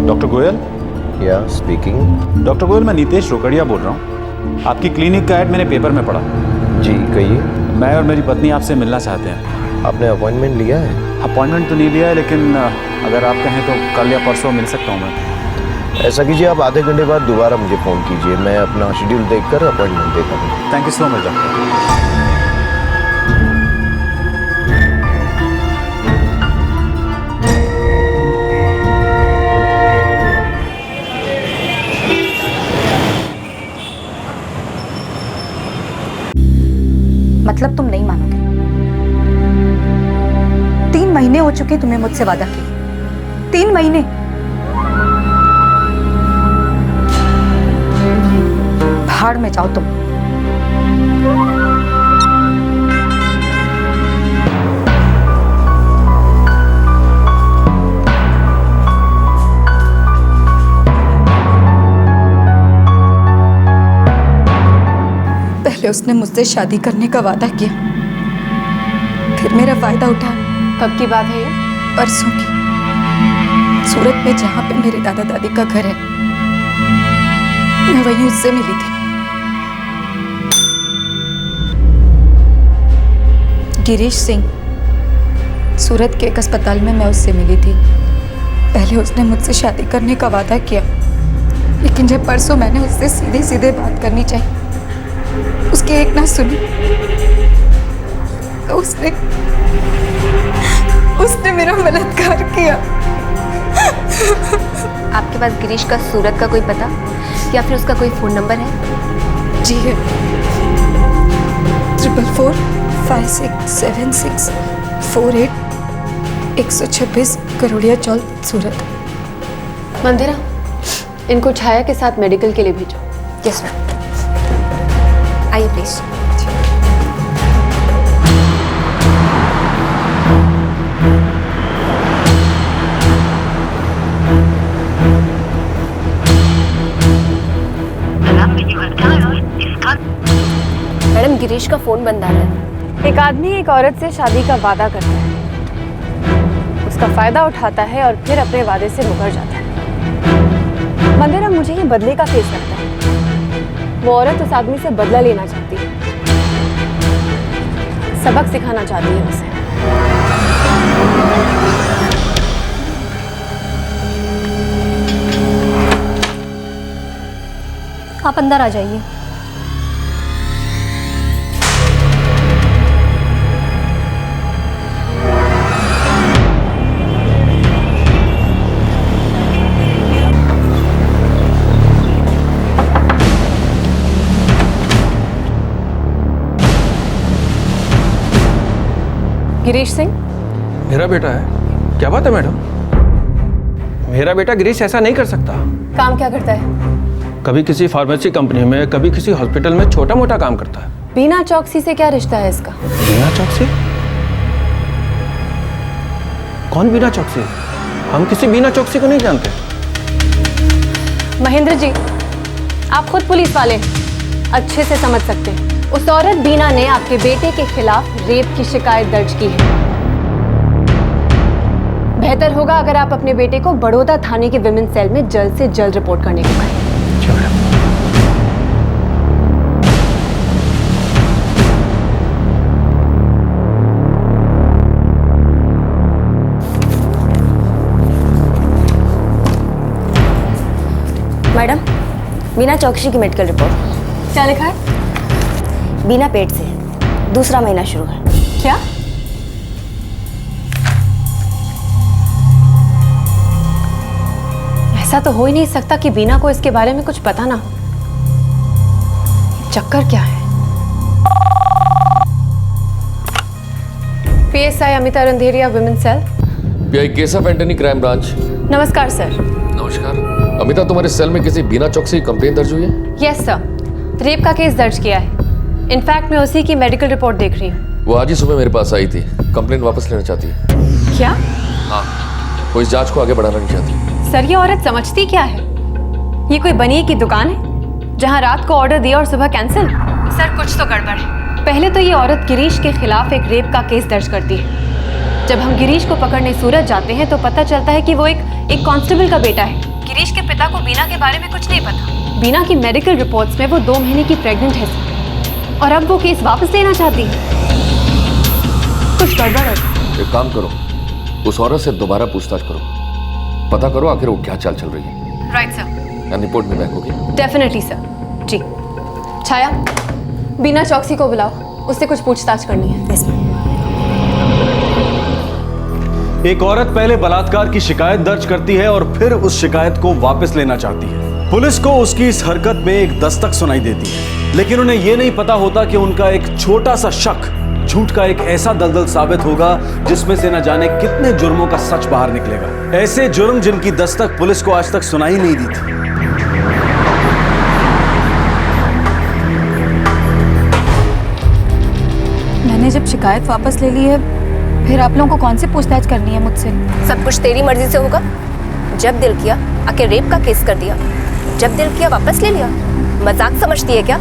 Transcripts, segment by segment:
Doctor Goyal? या speaking. Doctor Goyal, मैं नीतेश रोकड़िया बोल रहा हूँ। आपकी क्लिनिक का ऐड मैंने पेपर में पढ़ा। जी कहिए। मैं और मेरी पत्नी आपसे मिलना चाहते हैं। आपने अपॉइंटमेंट लिया है? अपॉइंटमेंट तो नहीं लिया है, लेकिन अगर आप कहें तो कल या परसों मिल सकता हूँ मैं। ऐसा कीजिए, आप आधे घंटे बाद दोबारा मुझे फ़ोन कीजिए, मैं अपना शेड्यूल देखकर अपॉइंटमेंट देता हूँ। Thank you so much doctor. मतलब तुम नहीं मानोगे। 3 महीने हो चुके तुम्हें मुझसे वादा किए। 3 महीने। भाड़ में जाओ तुम। पहले उसने मुझसे शादी करने का वादा किया, फिर मेरा फायदा उठाया। कब की बात है ये? परसों की। सूरत में जहाँ पे मेरे दादा दादी का घर है, मैं वहीं उससे मिली थी। गिरीश सिंह, सूरत के एक अस्पताल में मैं उससे मिली थी। पहले उसने मुझसे शादी करने का वादा किया, लेकिन जब परसों मैंने उससे सीधे सीधे बात करनी चाहिए, उसकी एक ना सुनी, तो उसने मेरा बलात्कार किया। आपके पास गिरीश का सूरत का कोई पता या फिर उसका कोई फोन नंबर है? जी है। 44567648 126 करोड़िया चौल, सूरत। मंदिरा, इनको छाया के साथ मेडिकल के लिए भेजो। Yes ma'am. आइए प्लीज। मैडम, गिरीश का फोन बंद आ रहा है। एक आदमी एक औरत से शादी का वादा करता है, उसका फायदा उठाता है और फिर अपने वादे से मुकर जाता है। मंदिरा, मुझे ये बदले का केस लगता है। वो औरत उस आदमी से बदला लेना चाहती है, सबक सिखाना चाहती है उसे। आप अंदर आ जाइए। गिरीश सिंह? मेरा बेटा है? क्या बात है मैडम, मेरा बेटा गिरीश ऐसा नहीं कर सकता। काम क्या करता है? कभी किसी फार्मेसी कंपनी में, कभी किसी हॉस्पिटल में छोटा मोटा काम करता है। बीना चौकसी से क्या रिश्ता है इसका? बीना चौकसी? कौन बीना चौकसी? हम किसी बीना चौकसी को नहीं जानते। महेंद्र जी, आप खुद पुलिस वाले अच्छे से समझ सकते हैं। उस औरत बीना ने आपके बेटे के खिलाफ रेप की शिकायत दर्ज की है। बेहतर होगा अगर आप अपने बेटे को बड़ौदा थाने के विमेन सेल में जल्द से जल्द रिपोर्ट करने को कहें। मैडम, बीना चौकसी की मेडिकल रिपोर्ट। क्या लिखा है? बीना पेट से है, दूसरा महीना शुरू है। क्या? ऐसा तो हो ही नहीं सकता कि बीना को इसके बारे में कुछ पता ना हो। चक्कर क्या है? PSI Amita Randheria, women cell. PI case of Antony, crime branch. नमस्कार सर। नमस्कार। अमिता, तुम्हारे सेल में किसी बीना चौकसी कंप्लेंट दर्ज हुई है? यस सर, रेप का केस दर्ज किया है। इनफैक्ट मैं उसी की मेडिकल रिपोर्ट देख रही हूँ। वो आज ही सुबह मेरे पास आई थी, कंप्लेंट वापस लेना चाहती है। क्या? हाँ, वो इस जांच को आगे बढ़ाना नहीं चाहती। सर, ये औरत समझती क्या है? ये कोई बनिए की दुकान है जहाँ रात को ऑर्डर दिया और सुबह कैंसिल? सर, कुछ तो गड़बड़ है। पहले तो ये औरत गिरीश के खिलाफ एक रेप का केस दर्ज करती है, जब हम गिरीश को पकड़ने सूरत जाते हैं तो पता चलता है कि वो एक कांस्टेबल का बेटा है। गिरीश के पिता को बीना के बारे में कुछ नहीं पता। बीना की मेडिकल रिपोर्ट्स में वो 2 महीने की प्रेग्नेंट है सर, और अब वो केस वापस लेना चाहती है। कुछ गड़बड़ है। एक काम करो, उस औरत से दोबारा पूछताछ करो, पता करो आखिर वो क्या चाल चल रही है। Right sir. एंड रिपोर्ट में बैक होगी। Definitely sir. जी। छाया, बीना चौकसी को बुलाओ, उससे कुछ पूछताछ करनी है। Yes ma'am. एक औरत पहले बलात्कार की शिकायत दर्ज करती है और फिर उस शिकायत को वापस लेना चाहती है। पुलिस को उसकी इस हरकत में एक दस्तक सुनाई देती है, लेकिन उन्हें यह नहीं पता होता कि उनका एक छोटा सा शक झूठ का एक ऐसा दलदल साबित होगा जिसमें से न जाने कितने जुर्मों का सच बाहर निकलेगा। ऐसे जुर्म जिनकी दस्तक पुलिस को आज तक सुनाई नहीं दी थी। मैंने जब शिकायत वापस ले ली है, फिर आप लोगों को कौन सी पूछताछ करनी है मुझसे? सब कुछ तेरी मर्जी से होगा। जब दिल किया आके रेप का केस कर दिया, जब दिल किया वापस ले लिया। मजाक समझती है क्या?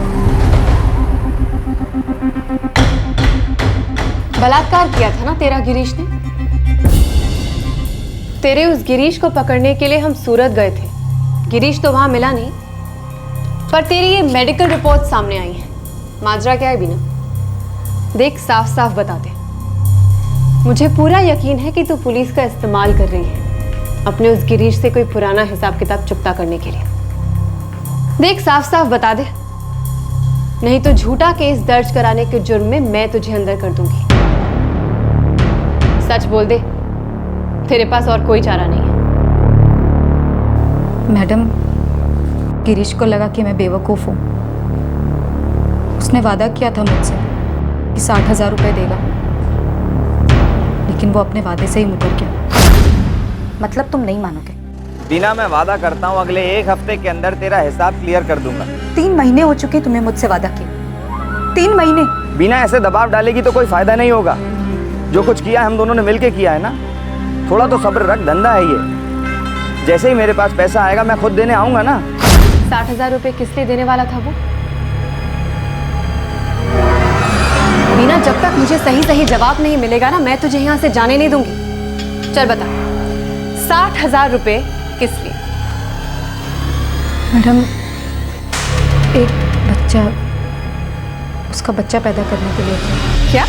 बलात्कार किया था ना तेरा गिरीश ने। तेरे उस गिरीश को पकड़ने के लिए हम सूरत गए थे। गिरीश तो वहां मिला नहीं, पर तेरी ये मेडिकल रिपोर्ट सामने आई है। माजरा क्या है बीना? देख, साफ साफ बता दे। मुझे पूरा यकीन है कि तू पुलिस का इस्तेमाल कर रही है अपने उस गिरीश से कोई पुराना हिसाब किताब चुकता करने के लिए। देख, साफ साफ बता दे, नहीं तो झूठा केस दर्ज कराने के जुर्म में मैं तुझे अंदर कर दूंगी। सच बोल दे, तेरे पास और कोई चारा नहीं है। मैडम, गिरीश को लगा कि मैं बेवकूफ़ हूँ। उसने वादा किया था मुझसे कि 60,000 रुपये देगा, लेकिन वो अपने वादे से ही मुकर गया। मतलब तुम नहीं मानोगे? बीना, मैं वादा करता हूँ अगले 1 हफ्ते के अंदर तेरा हिसाब क्लियर कर दूंगा। 3 महीने हो चुके तुम्हें मुझसे वादा किए। 3 महीने। बीना, ऐसे दबाव डालेगी तो कोई फायदा नहीं होगा। जो कुछ किया हम दोनों ने मिलके किया है ना, थोड़ा तो सब्र रख, धंधा है ये। जैसे ही मेरे पास पैसा आएगा मैं खुद देने आऊंगा ना। 60,000 रुपये किस लिए देने वाला था वो? बीना, जब तक मुझे सही सही जवाब नहीं मिलेगा ना, मैं तुझे यहाँ से जाने नहीं दूंगी। चल बता, 60,000 रुपये किस लिए? मैडम, एक बच्चा, उसका बच्चा पैदा करने के लिए। क्या?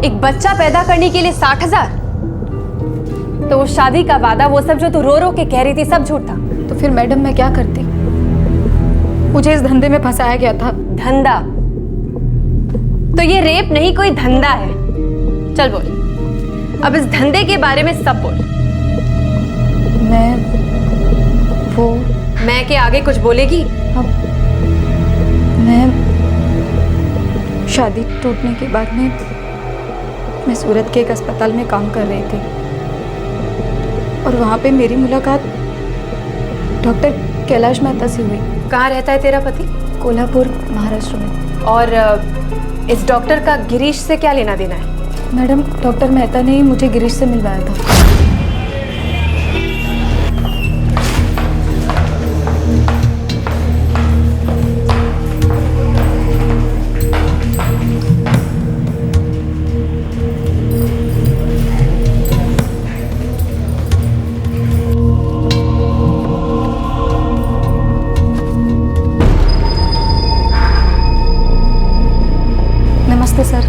एक बच्चा पैदा करने के लिए 60,000? तो वो शादी का वादा, वो सब जो तू रो रो के कह रही थी, सब झूठ था। तो फिर मैडम मैं क्या करती? मुझे इस धंधे में फंसाया गया था। धंधा? तो ये रेप नहीं, कोई धंधा है। चल बोल, अब इस धंधे के बारे में सब बोल। मैं के आगे कुछ बोलेगी? अब मैं शादी टूटने के बाद में मैं सूरत के एक अस्पताल में काम कर रही थी, और वहाँ पे मेरी मुलाकात डॉक्टर कैलाश मेहता से हुई। कहाँ रहता है तेरा पति? कोल्हापुर, महाराष्ट्र में। और इस डॉक्टर का गिरीश से क्या लेना देना है? मैडम, डॉक्टर मेहता ने ही मुझे गिरीश से मिलवाया था। नमस्ते सर।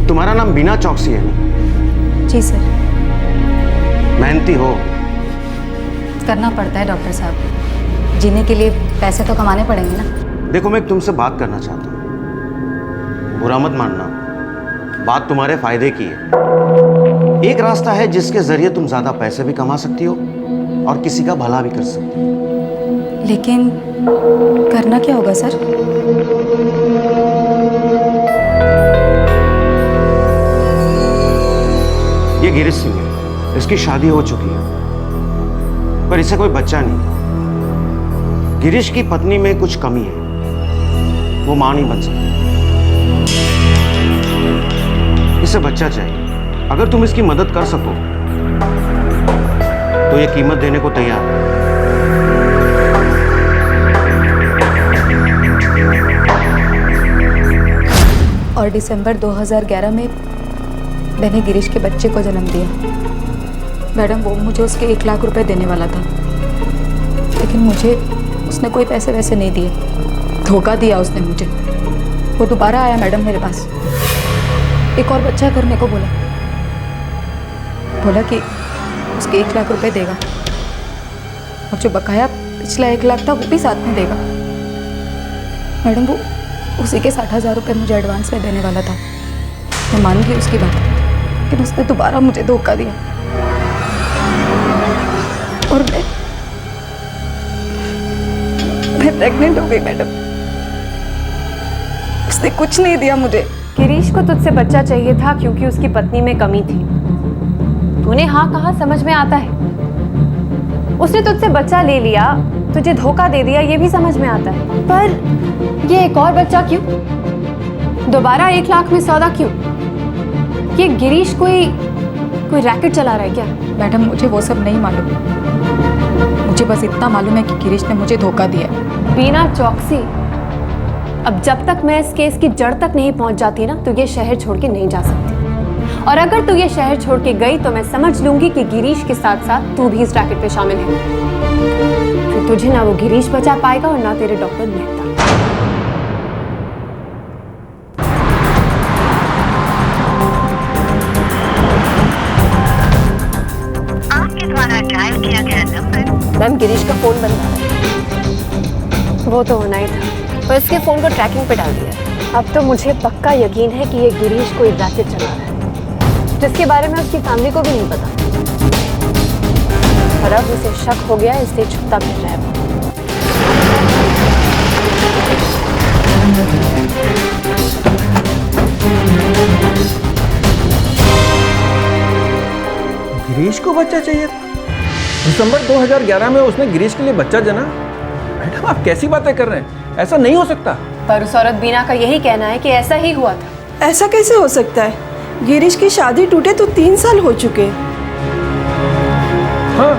तुम्हारा नाम बीना चौकसी है ना? जी सर। मेहनती हो? करना पड़ता है डॉक्टर साहब, जीने के लिए पैसे तो कमाने पड़ेंगे ना। देखो, मैं तुमसे बात करना चाहता हूँ, बुरा मत मानना, बात तुम्हारे फायदे की है। एक रास्ता है जिसके जरिए तुम ज्यादा पैसे भी कमा सकती हो और किसी का भला भी कर सकती हो। लेकिन करना क्या होगा सर? ये गिरीश सिंह है, इसकी शादी हो चुकी है, पर इसे कोई बच्चा नहीं। गिरीश की पत्नी में कुछ कमी है, वो मां नहीं बन सकती। इसे बच्चा चाहिए। अगर तुम इसकी मदद कर सको तो ये कीमत देने को तैयार है। और दिसंबर 2011 में मैंने गिरीश के बच्चे को जन्म दिया। मैडम, वो मुझे उसके 1 लाख रुपए देने वाला था, लेकिन मुझे उसने कोई पैसे वैसे नहीं दिए, धोखा दिया उसने मुझे। वो दोबारा आया मैडम मेरे पास, एक और बच्चा करने को बोला कि उसके 1 लाख रुपए देगा और जो बकाया पिछला 1 लाख था वो भी साथ में देगा। मैडम, वो उसी के 60,000 रुपये मुझे एडवांस में देने वाला था। मैं मान गई उसकी बात, लेकिन उसने दोबारा मुझे धोखा दिया और मैं प्रेग्नेंट हो गई मैडम। उसने कुछ नहीं दिया मुझे। गिरीश को तुझसे बच्चा चाहिए था क्योंकि उसकी पत्नी में कमी थी। तूने हाँ कहा, समझ में आता है। उसने तुझसे बच्चा ले लिया, तुझे धोखा दे दिया, ये भी समझ में आता है। पर ये एक और बच्चा क्यों? दोबारा 1 लाख में सौदा क्यों? ये गिरीश कोई रैकेट चला रहा है क्या? मैडम, मुझे वो सब नहीं मालूम। मुझे बस इतना मालूम है कि गिरीश ने मुझे धोखा दिया। बीना चौकसी, अब जब तक मैं इस केस की जड़ तक नहीं पहुंच जाती ना, तो ये शहर छोड़ के नहीं जा सकती। और अगर तू ये शहर छोड़ के गई तो मैं समझ लूंगी कि गिरीश के साथ साथ तू भी इस रैकेट पे शामिल है। फिर तुझे ना वो गिरीश बचा पाएगा और ना तेरे डॉक्टर मेहता। आपके द्वारा डायल किया गया नंबर। मैम, गिरीश का फोन बंद था। वो तो होना ही था, और इसके फोन को ट्रैकिंग पे डाल दिया। अब तो मुझे पक्का यकीन है कि ये गिरीश कोई रैकेट चला रहा है जिसके बारे में उसकी फैमिली को भी नहीं पता। और अब उसे शक हो गया, इसलिए छुपता फिर रहा है। गिरीश को बच्चा चाहिए था। दिसंबर 2011 में उसने गिरीश के लिए बच्चा जना। मैडम, आप कैसी बातें कर रहे हैं? ऐसा नहीं हो सकता। पर उस औरत बीना का यही कहना है कि ऐसा ही हुआ था। ऐसा कैसे हो सकता है? गिरीश की शादी टूटे तो 3 साल हो चुके। हाँ,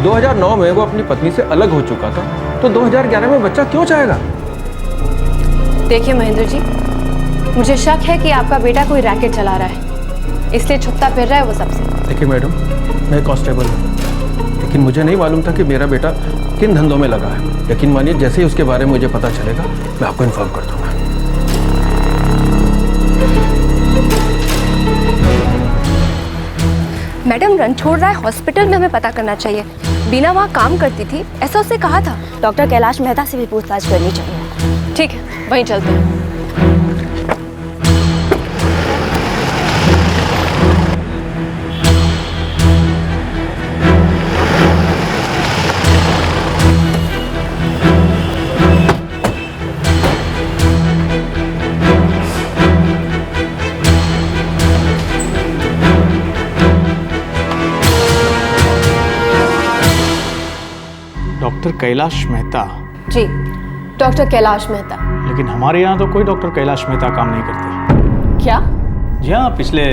2009 में वो अपनी पत्नी से अलग हो चुका था, तो 2011 में बच्चा क्यों चाहेगा? देखिए महेंद्र जी, मुझे शक है कि आपका बेटा कोई रैकेट चला रहा है, इसलिए छुपता फिर रहा है वो सबसे। देखिए मैडम, मैं कांस्टेबल हूँ, लेकिन मुझे नहीं मालूम था कि मेरा बेटा किन धंधों में लगा है। यकीन मानिए, जैसे ही उसके बारे में मुझे पता चलेगा मैं आपको इन्फॉर्म कर दूंगा। मैडम, रन छोड़ रहा है, हॉस्पिटल में हमें पता करना चाहिए। बीना वहाँ काम करती थी, ऐसा उससे कहा था। डॉक्टर कैलाश मेहता से भी पूछताछ करनी चाहिए। ठीक है, वहीं चलते हैं। डॉक्टर कैलाश मेहता? जी, डॉक्टर कैलाश मेहता। लेकिन हमारे यहाँ तो कोई डॉक्टर कैलाश मेहता काम नहीं करते। क्या? जी हाँ, पिछले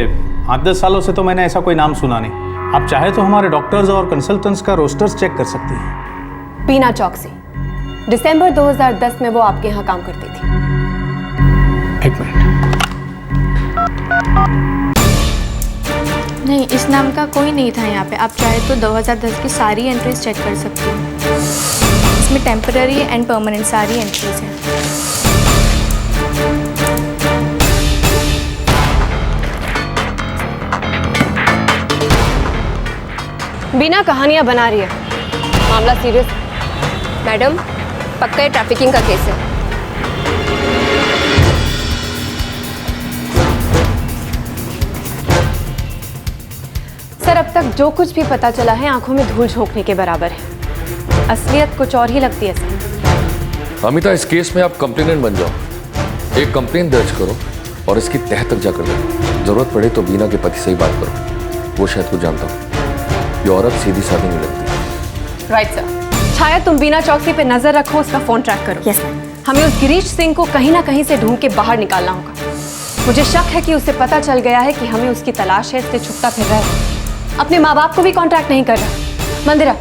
8-10 सालों से तो मैंने ऐसा कोई नाम सुना नहीं। आप चाहे तो हमारे डॉक्टर्स और कंसल्टेंट्स का रोस्टर्स चेक कर सकती हैं। बीना चौकसी, दिसंबर 2010 में वो आपके यहाँ काम करती थी। एक मिनट। नहीं, इस नाम का कोई नहीं था यहाँ पे। आप चाहे तो 2010 की सारी एंट्रीज चेक कर सकती हैं। इसमें टेम्पररी एंड परमानेंट सारी एंट्रीज हैं। बीना कहानियां बना रही है, मामला सीरियस। मैडम, पक्का ये ट्रैफिकिंग का केस है। सर, अब तक जो कुछ भी पता चला है आंखों में धूल झोंकने के बराबर है। असलियत कुछ और ही लगती है सर। अमिता, इस केस में आप कंप्लेनेंट बन जाओ, एक कंप्लेन दर्ज करो और इसकी तह तक जाकर दो। जरूरत पड़े तो बीना के पति से ही बात करो, वो शायद कुछ जानता हो। ये औरत सीधी सादी नहीं लगती। Right sir. छाया, तुम बीना चौकसी पे नजर रखो, उसका फोन ट्रैक करो। Yes ma'am. हमें उस गिरीश सिंह को कहीं ना कहीं से ढूंढ के बाहर निकालना होगा। मुझे शक है कि उसे पता चल गया है कि हमें उसकी तलाश है, इसलिए छुपता फिर रहा है। अपने माँ बाप को भी कांटेक्ट नहीं कर रहा। मंदिरा,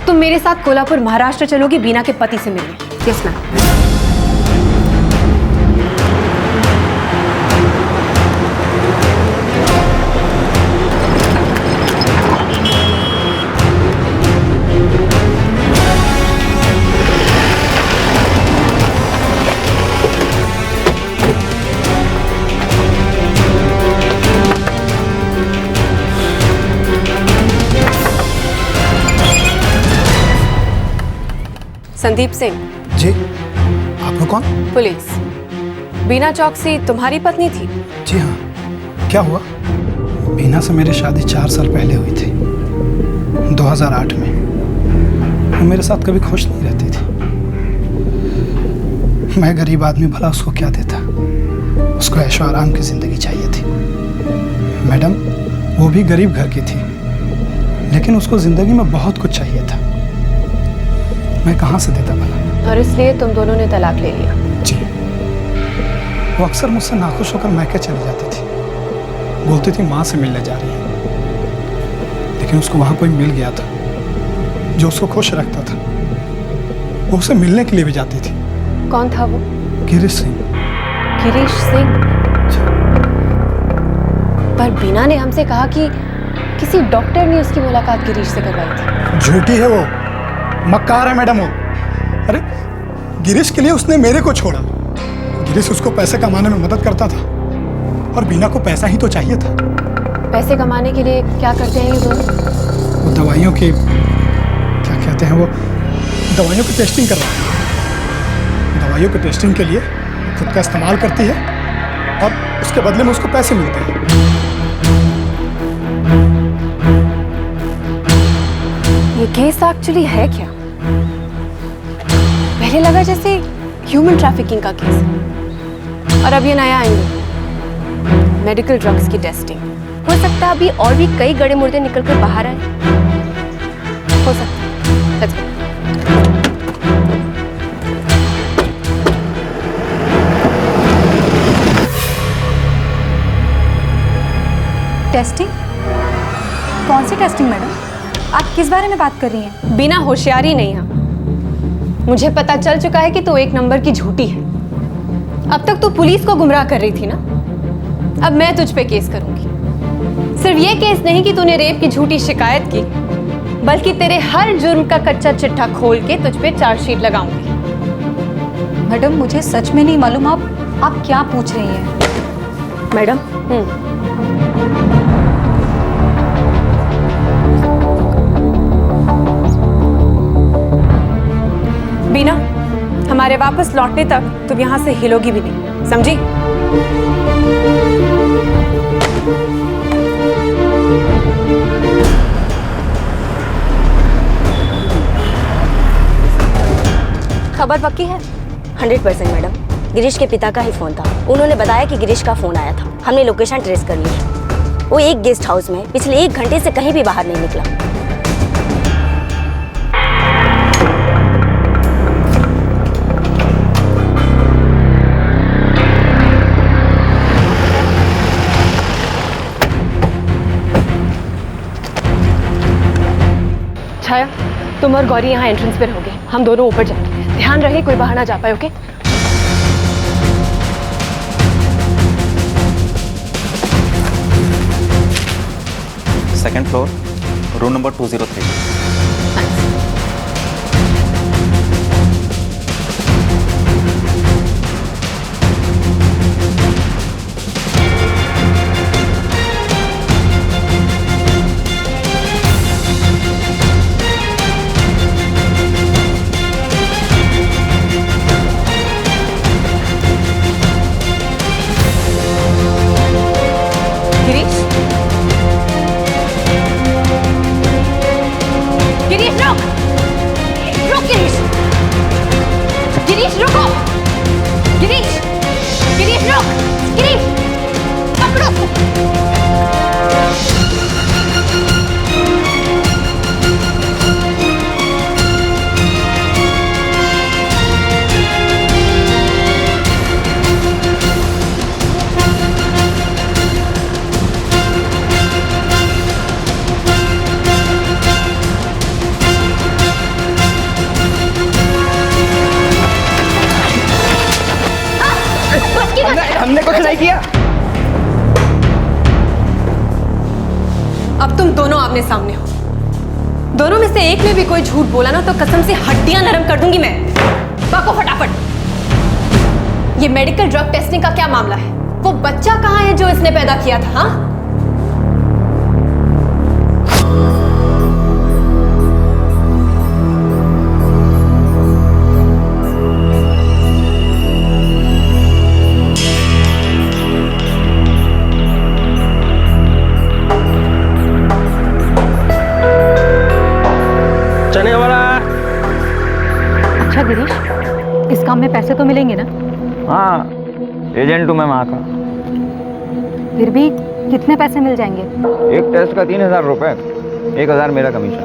तुम मेरे साथ कोल्हापुर महाराष्ट्र चलोगी बीना के पति से मिलने। Yes ma'am. संदीप सिंह। जी, आप लोग कौन? पुलिस। बीना चौकसी तुम्हारी पत्नी थी? जी हाँ। क्या हुआ? बीना से मेरी शादी 4 साल पहले हुई थी, 2008 में। वो मेरे साथ कभी खुश नहीं रहती थी। मैं गरीब आदमी, भला उसको क्या देता। उसको ऐशो आराम की ज़िंदगी चाहिए थी। मैडम, वो भी गरीब घर की थी, लेकिन उसको ज़िंदगी में बहुत कुछ चाहिए था। मैं कहाँ से देता भला? और इसलिए तुम दोनों ने तलाक ले लिया? जी। वो अक्सर मुझसे नाखुश होकर मैके चली जाती थी। बोलती थी माँ से मिलने जा रही है, लेकिन उसको वहाँ कोई मिल गया था जो उसको खुश रखता था। वो उसे मिलने के लिए भी जाती थी। कौन था वो? गिरीश सिंह। गिरीश सिंह? पर बीना ने हमसे कहा कि किसी डॉक्टर ने उसकी मुलाकात गिरीश से करवाई थी। झूठी है वो, मक्कार है मैडम वो। अरे गिरीश के लिए उसने मेरे को छोड़ा। गिरीश उसको पैसे कमाने में मदद करता था और बीना को पैसा ही तो चाहिए था। पैसे कमाने के लिए क्या करते हैं ये दोनों? वो दवाइयों की, क्या कहते हैं, वो दवाइयों की टेस्टिंग कर रहा है। दवाइयों की टेस्टिंग के लिए खुद का इस्तेमाल करती है और उसके बदले में उसको पैसे मिलते हैं। ये केस एक्चुअली है क्या? पहले लगा जैसे ह्यूमन ट्रैफिकिंग का केस, और अब ये नया एंगल, मेडिकल ड्रग्स की टेस्टिंग। हो सकता है अभी और भी कई गड़े मुर्दे निकल कर बाहर आए। हो सकता है। Let's go. टेस्टिंग? कौन सी टेस्टिंग मैडम? आप किस बारे में बात कर रही हैं? बिना होशियारी नहीं है। मुझे पता चल चुका है कि तू एक नंबर की झूठी है। अब तक तू पुलिस को गुमराह कर रही थी ना, अब मैं तुझ पे केस करूंगी। सिर्फ ये केस नहीं कि तूने रेप की झूठी शिकायत की, बल्कि तेरे हर जुर्म का कच्चा चिट्ठा खोल के तुझ पे चार्जशीट लगाऊंगी। मैडम, मुझे सच में नहीं मालूम आप क्या पूछ रही हैं। मैडम, बीना, हमारे वापस लौटने तक तुम यहां से हिलोगी भी नहीं, समझी? खबर पक्की है? 100% मैडम। गिरीश के पिता का ही फोन था। उन्होंने बताया कि गिरीश का फोन आया था। हमने लोकेशन ट्रेस कर ली। वो एक गेस्ट हाउस में पिछले 1 घंटे से कहीं भी बाहर नहीं निकला। छाया, तुम और गौरी यहाँ एंट्रेंस पे रहोगे, हम दोनों ऊपर जाएंगे। ध्यान रहे कोई बाहर ना जा पाए, okay? Second floor, room number 203। Girish, Girish रुक, रुक गिरीश, गिरीश रुको, गिरीश, गिरीश रुक, गिरीश पकड़ो। हमने कुछ नहीं किया। अब तुम दोनों आमने सामने हो। दोनों में से एक ने भी कोई झूठ बोला ना तो कसम से हड्डियां नरम कर दूंगी मैं। बाको फटाफट। ये मेडिकल ड्रग टेस्टिंग का क्या मामला है? वो बच्चा कहाँ है जो इसने पैदा किया था? हाँ, हमें पैसे तो मिलेंगे ना? हाँ, एजेंट हूँ मैं वहाँ का। फिर भी कितने पैसे मिल जाएंगे? एक टेस्ट का 3,000 रुपये, 1,000 मेरा कमीशन।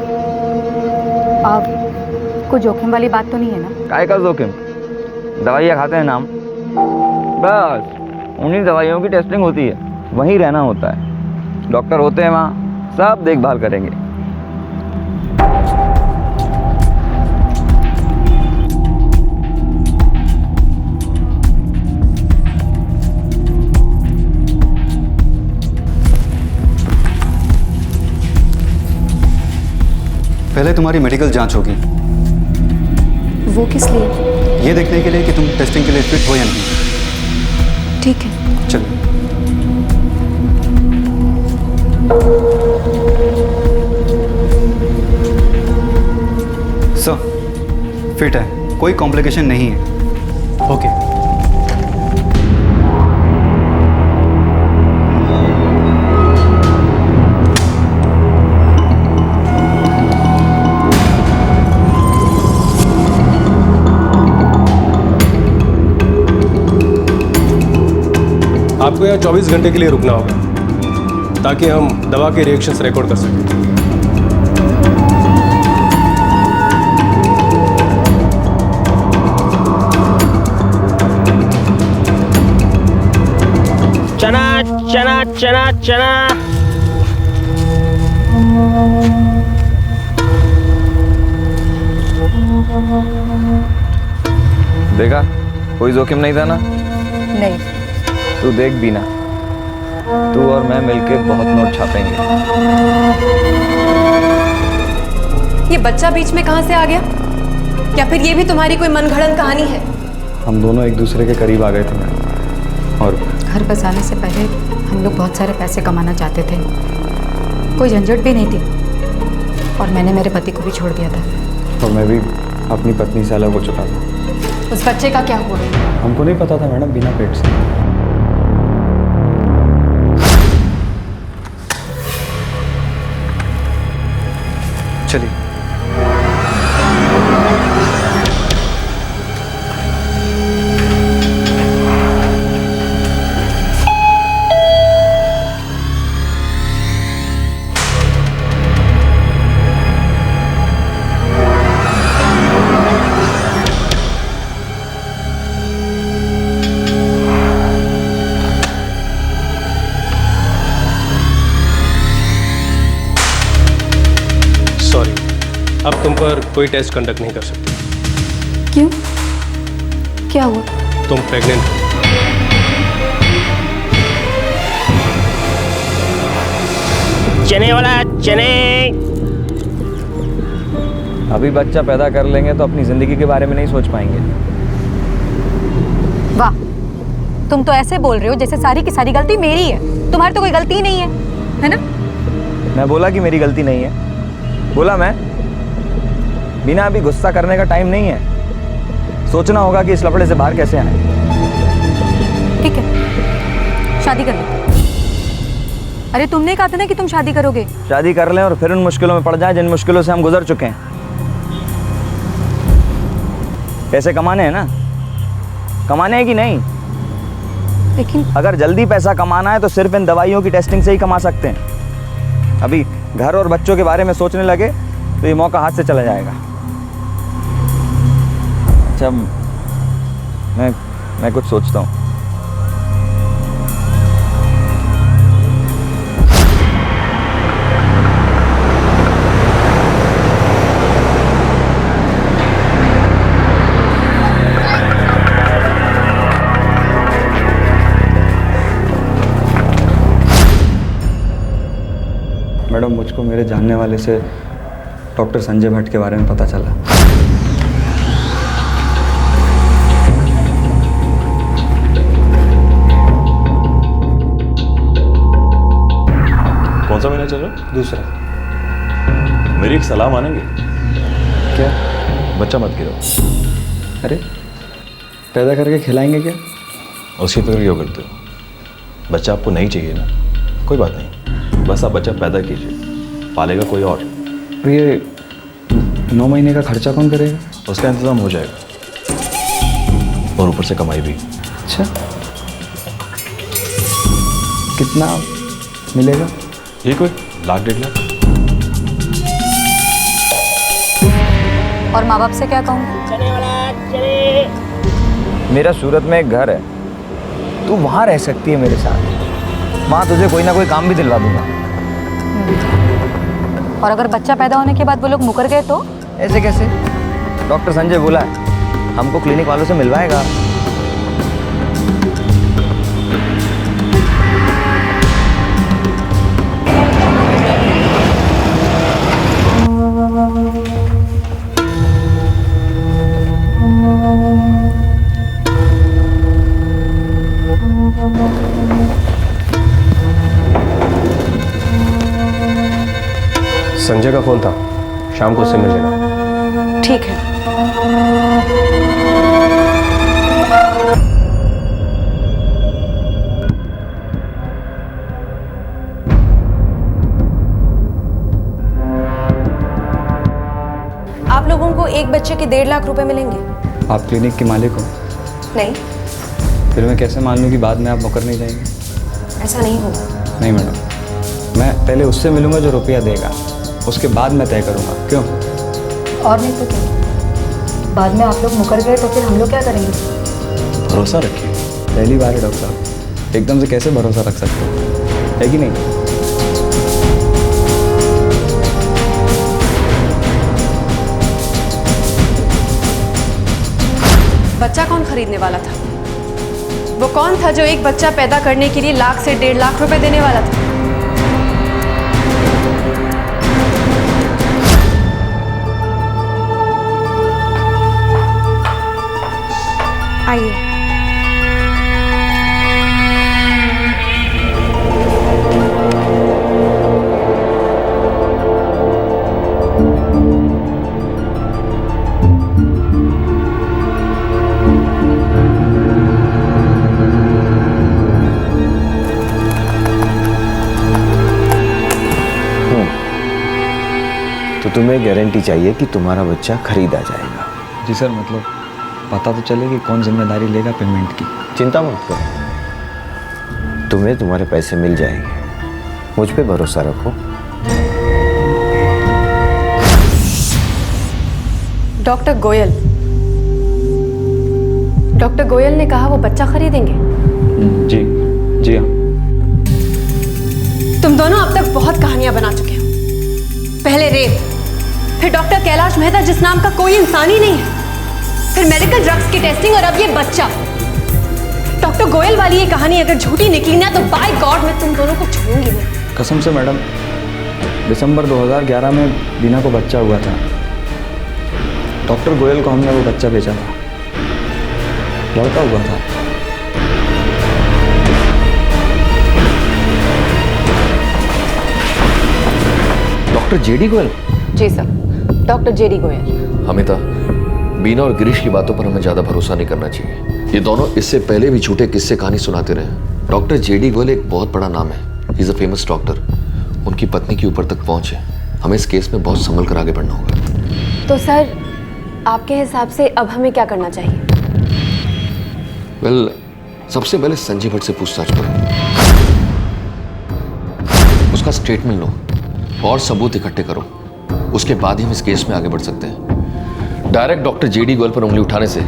अब कोई जोखिम वाली बात तो नहीं है ना? काय का जोखिम? दवाइयाँ खाते हैं नाम, बस उन्हीं दवाइयों की टेस्टिंग होती है, वहीं रहना होता है। डॉक्टर होते हैं वहाँ, सब देखभाल करेंगे। पहले तुम्हारी मेडिकल जांच होगी। वो किस लिए? ये देखने के लिए कि तुम टेस्टिंग के लिए फिट हो या नहीं। ठीक है, चलो। सर, फिट है, कोई कॉम्प्लिकेशन नहीं है। ओके। आपको यहाँ 24 घंटे के लिए रुकना होगा ताकि हम दवा के रिएक्शंस रिकॉर्ड कर सकें। चना चना चना चना। देखा, कोई जोखिम नहीं था ना? नहीं। तू देख बीना, तू और मैं मिलके बहुत नोट छापेंगे। ये बच्चा बीच में कहाँ से आ गया? या फिर ये भी तुम्हारी कोई मनगढ़ंत कहानी है? हम दोनों एक दूसरे के करीब आ गए थे मैडम, और घर बसाने से पहले हम लोग बहुत सारे पैसे कमाना चाहते थे, कोई झंझट भी नहीं थी, और मैंने मेरे पति को भी छोड़ दिया था। और मैं भी अपनी पत्नी से अलग हो चुका था। उस बच्चे का क्या हुआ? हमको नहीं पता था मैडम, बिना पेट से। चलिए। अब तुम पर कोई टेस्ट कंडक्ट नहीं कर सकते। क्यों? क्या हुआ? तुम प्रेग्नेंट हो। चने वाला चने। अभी बच्चा पैदा कर लेंगे तो अपनी जिंदगी के बारे में नहीं सोच पाएंगे। वाह, तुम तो ऐसे बोल रहे हो जैसे सारी की सारी गलती मेरी है। तुम्हारी तो कोई गलती नहीं है ना? मैं बोला कि मेरी गलती नहीं है? बोला मैं? बिना अभी गुस्सा करने का टाइम नहीं है। सोचना होगा कि इस लफड़े से बाहर कैसे आए। ठीक है, शादी कर लो। अरे तुमने कहा था ना कि तुम शादी करोगे। शादी कर लें और फिर उन मुश्किलों में पड़ जाएं जिन मुश्किलों से हम गुजर चुके हैं। पैसे कमाने हैं ना? कमाने हैं कि नहीं? लेकिन अगर जल्दी पैसा कमाना है तो सिर्फ इन दवाइयों की टेस्टिंग से ही कमा सकते हैं। अभी घर और बच्चों के बारे में सोचने लगे तो ये मौका हाथ से चला जाएगा। अच्छा, मैं कुछ सोचता हूँ। मैडम, मुझको मेरे जानने वाले से डॉक्टर संजय भट्ट के बारे में पता चला। कौन सा महीना चल रहा है? दूसरा। मेरी एक सलाह मानेंगे? क्या? बच्चा मत गिराओ। अरे, पैदा करके खिलाएंगे क्या? उसकी फिक्र क्यों करते हो? बच्चा आपको नहीं चाहिए ना, कोई बात नहीं, बस आप बच्चा पैदा कीजिए, पालेगा कोई और। ये 9 महीने का खर्चा कौन करेगा? उसका इंतजाम हो जाएगा। और ऊपर से कमाई भी। अच्छा, कितना मिलेगा? ये कोई 1-1.5 लाख। और माँ बाप से क्या कहूँ? मेरा सूरत में एक घर है, तू वहाँ रह सकती है मेरे साथ। माँ तुझे कोई ना कोई काम भी दिलवा दूंगा। और अगर बच्चा पैदा होने के बाद वो लोग मुकर गए तो? ऐसे कैसे? डॉक्टर संजय बोला है हमको क्लिनिक वालों से मिलवाएगा। संजय का फोन था, शाम को उससे मिल लेना। ठीक है। आप लोगों को एक बच्चे के 1.5 लाख रुपए मिलेंगे। आप क्लिनिक के मालिक हो? नहीं। फिर मैं कैसे मान लूँ कि बाद में आप मुकर नहीं जाएंगे? ऐसा नहीं होगा। नहीं मैडम, मैं पहले उससे मिलूंगा जो रुपया देगा, उसके बाद मैं तय करूंगा। क्यों? और नहीं तो क्या, बाद में आप लोग मुकर गए तो फिर हम लोग क्या करेंगे? भरोसा रखिए। पहली बार है डॉक्टर साहब, एकदम से कैसे भरोसा रख सकते हो, है कि नहीं? बच्चा कौन खरीदने वाला था? वो कौन था जो एक बच्चा पैदा करने के लिए 1 लाख से 1.5 लाख रुपए देने वाला था? आइए। तो तुम्हें गारंटी चाहिए कि तुम्हारा बच्चा खरीदा जाएगा? जी सर, मतलब पता तो चले कि कौन जिम्मेदारी लेगा पेमेंट की। चिंता मत करो, तुम्हें तुम्हारे पैसे मिल जाएंगे। मुझ पे भरोसा रखो। डॉक्टर गोयल, डॉक्टर गोयल ने कहा वो बच्चा खरीदेंगे। जी जी हाँ। तुम दोनों अब तक बहुत कहानियां बना चुके हो। पहले रेप, फिर डॉक्टर कैलाश मेहता जिस नाम का कोई इंसान ही नहीं है, फिर मेडिकल ड्रग्स की टेस्टिंग और अब ये बच्चा। डॉक्टर गोयल वाली ये कहानी अगर झूठी निकली ना तो बाय गॉड मैं तुम दोनों को छोड़ूंगी नहीं। कसम से मैडम, दिसंबर 2011 में बीना को बच्चा हुआ था। डॉक्टर गोयल को हमने वो बच्चा बेचा था, लड़का हुआ था। Doctor JD Goyal? जी sir, doctor JD Goyal. Amita, Bina और गिरीश की बातों पर हमें ज्यादा भरोसा नहीं करना चाहिए। ये दोनों इससे पहले भी झूठे किस्से कहानी सुनाते रहे। डॉक्टर जेडी गोयल एक बहुत बड़ा नाम है, he is a famous doctor. उनकी पत्नी की ऊपर तक पहुंच है। हमें इस केस में बहुत संभल कर आगे बढ़ना होगा। तो सर, आपके हिसाब से अब हमें क्या करना चाहिए? वेल, सबसे पहले संजय भट्ट से पूछताछ करो, उसका स्टेटमेंट लो और सबूत इकट्ठे करो। उसके बाद ही हम इस केस में आगे बढ़ सकते हैं। डायरेक्ट डॉक्टर जेडी गोयल पर उंगली उठाने से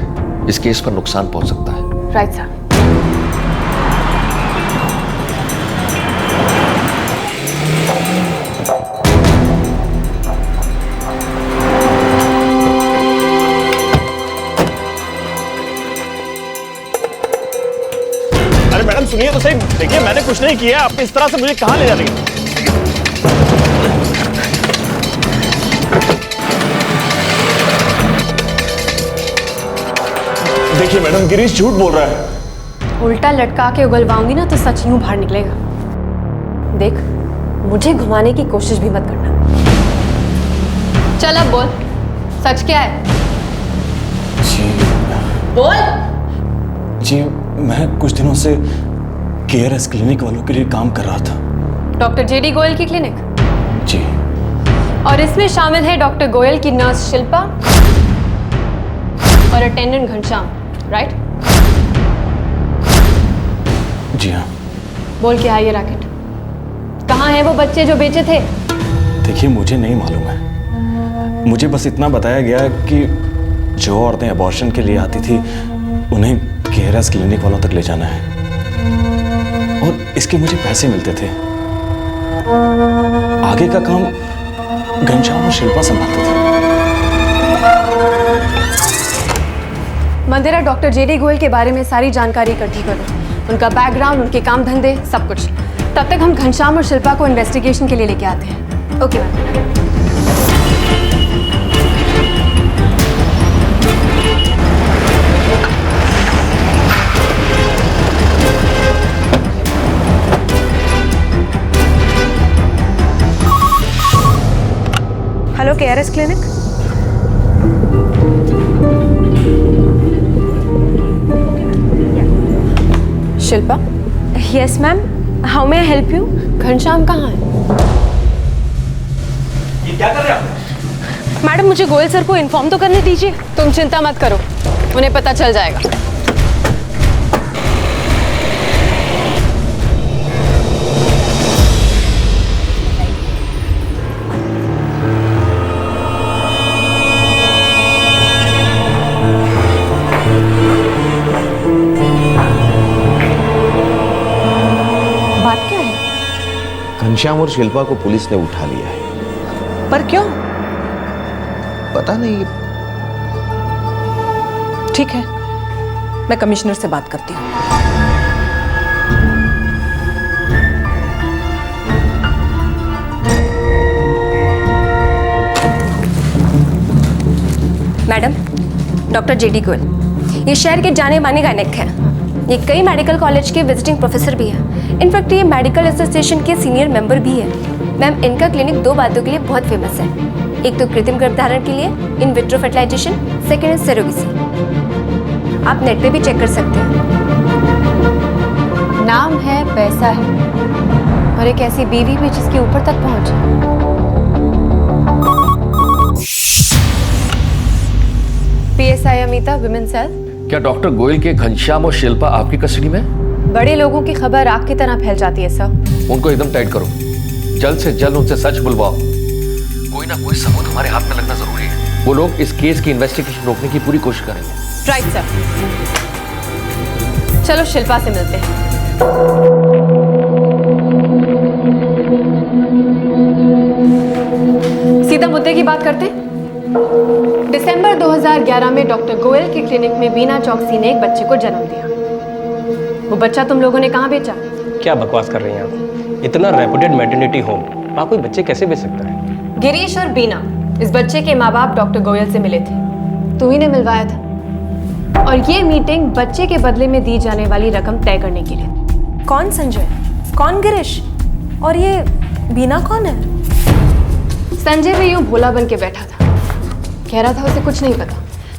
इस केस पर नुकसान पहुंच सकता है। Right sir. अरे मैडम सुनिए तो सही, देखिए मैंने कुछ नहीं किया, आप इस तरह से मुझे कहाँ ले जा रही हैं? देखिए मैडम, गिरीश झूठ बोल रहा है। उल्टा लटका के उगलवाऊंगी ना तो सच यूं बाहर निकलेगा। देख, मुझे घुमाने की कोशिश भी मत करना। चल अब बोल, सच क्या है? जी बोल। जी, मैं कुछ दिनों से केयरएस क्लिनिक वालों के लिए काम कर रहा था। डॉक्टर जेडी गोयल की क्लिनिक? जी। और इसमें शामिल है डॉक्टर गोयल की नर्स शिल्पा और अटेंडेंट घनश्याम, राइट? जी हाँ। बोल क्या है ये रैकेट? कहाँ हैं वो बच्चे जो बेचे थे? देखिए मुझे नहीं मालूम है, मुझे बस इतना बताया गया कि जो औरतें अबॉर्शन के लिए आती थी उन्हें केयरस क्लिनिक वालों तक ले जाना है और इसके मुझे पैसे मिलते थे। आगे का काम घनश्याम और शिल्पा संभालते थे। मंदिरा डॉक्टर जेडी गोयल के बारे में सारी जानकारी इकट्ठी करो, उनका बैकग्राउंड, उनके काम धंधे, सब कुछ। तब तक हम घनश्याम और शिल्पा को इन्वेस्टिगेशन के लिए लेके आते हैं। Okay ma'am. Hello KRS clinic. Shilpa? Yes ma'am, how may I help you? Ghanshyam कहाँ है? ये क्या कर रहे हो? मैडम मुझे गोयल सर को इन्फॉर्म तो करने दीजिए। तुम चिंता मत करो, उन्हें पता चल जाएगा। घनश्याम और शिल्पा को पुलिस ने उठा लिया है। पर क्यों? पता नहीं। ठीक है, मैं कमिश्नर से बात करती हूँ। मैडम, डॉक्टर जेडी गोयल ये शहर के जाने माने गायक हैं। ये कई मेडिकल कॉलेज के विजिटिंग प्रोफेसर भी हैं। इनफैक्ट ये मेडिकल एसोसिएशन के सीनियर मेंबर भी हैं। मैम, इनका क्लिनिक दो बातों के लिए बहुत फेमस है। एक तो कृत्रिम गर्भधारण के लिए, in vitro fertilization, second is surrogacy. आप नेट पे भी चेक कर सकते हैं। नाम है, पैसा है और एक ऐसी बीवी भी जिसके ऊपर तक पहुंचे। PSI Amita, women cell. क्या डॉक्टर गोयल के घनश्याम और शिल्पा आपकी कस्टडी में? बड़े लोगों की खबर आग की तरह फैल जाती है सर। उनको एकदम टाइट करो, जल्द से जल्द उनसे सच बुलवाओ। कोई ना कोई सबूत हमारे हाथ में लगना जरूरी है। वो लोग इस केस की इन्वेस्टिगेशन रोकने की पूरी कोशिश करेंगे। Right sir. चलो शिल्पा से मिलते हैं। सीधा मुद्दे की बात करते हैं। दिसंबर 2011 में डॉक्टर गोयल के क्लिनिक में बीना चौकसी ने एक बच्चे को जन्म दिया। वो बच्चा तुम लोगों ने कहाँ बेचा? क्या बकवास कर रही हैं आप? इतना रेपुटेड मैटरनिटी होम, वहाँ कोई बच्चे कैसे बेच सकता है? गिरीश और बीना, इस बच्चे के माँ बाप डॉक्टर गोयल से मिले थे। तू ही ने मिलवाया था। और ये मीटिंग बच्चे के बदले में दी जाने वाली रकम तय करने के लिए। कौन संजय? कौन गिरीश? और ये बीना कौन है? संजय भी यूं भोला बन के बैठा था, कह रहा था उसे कुछ नहीं पता।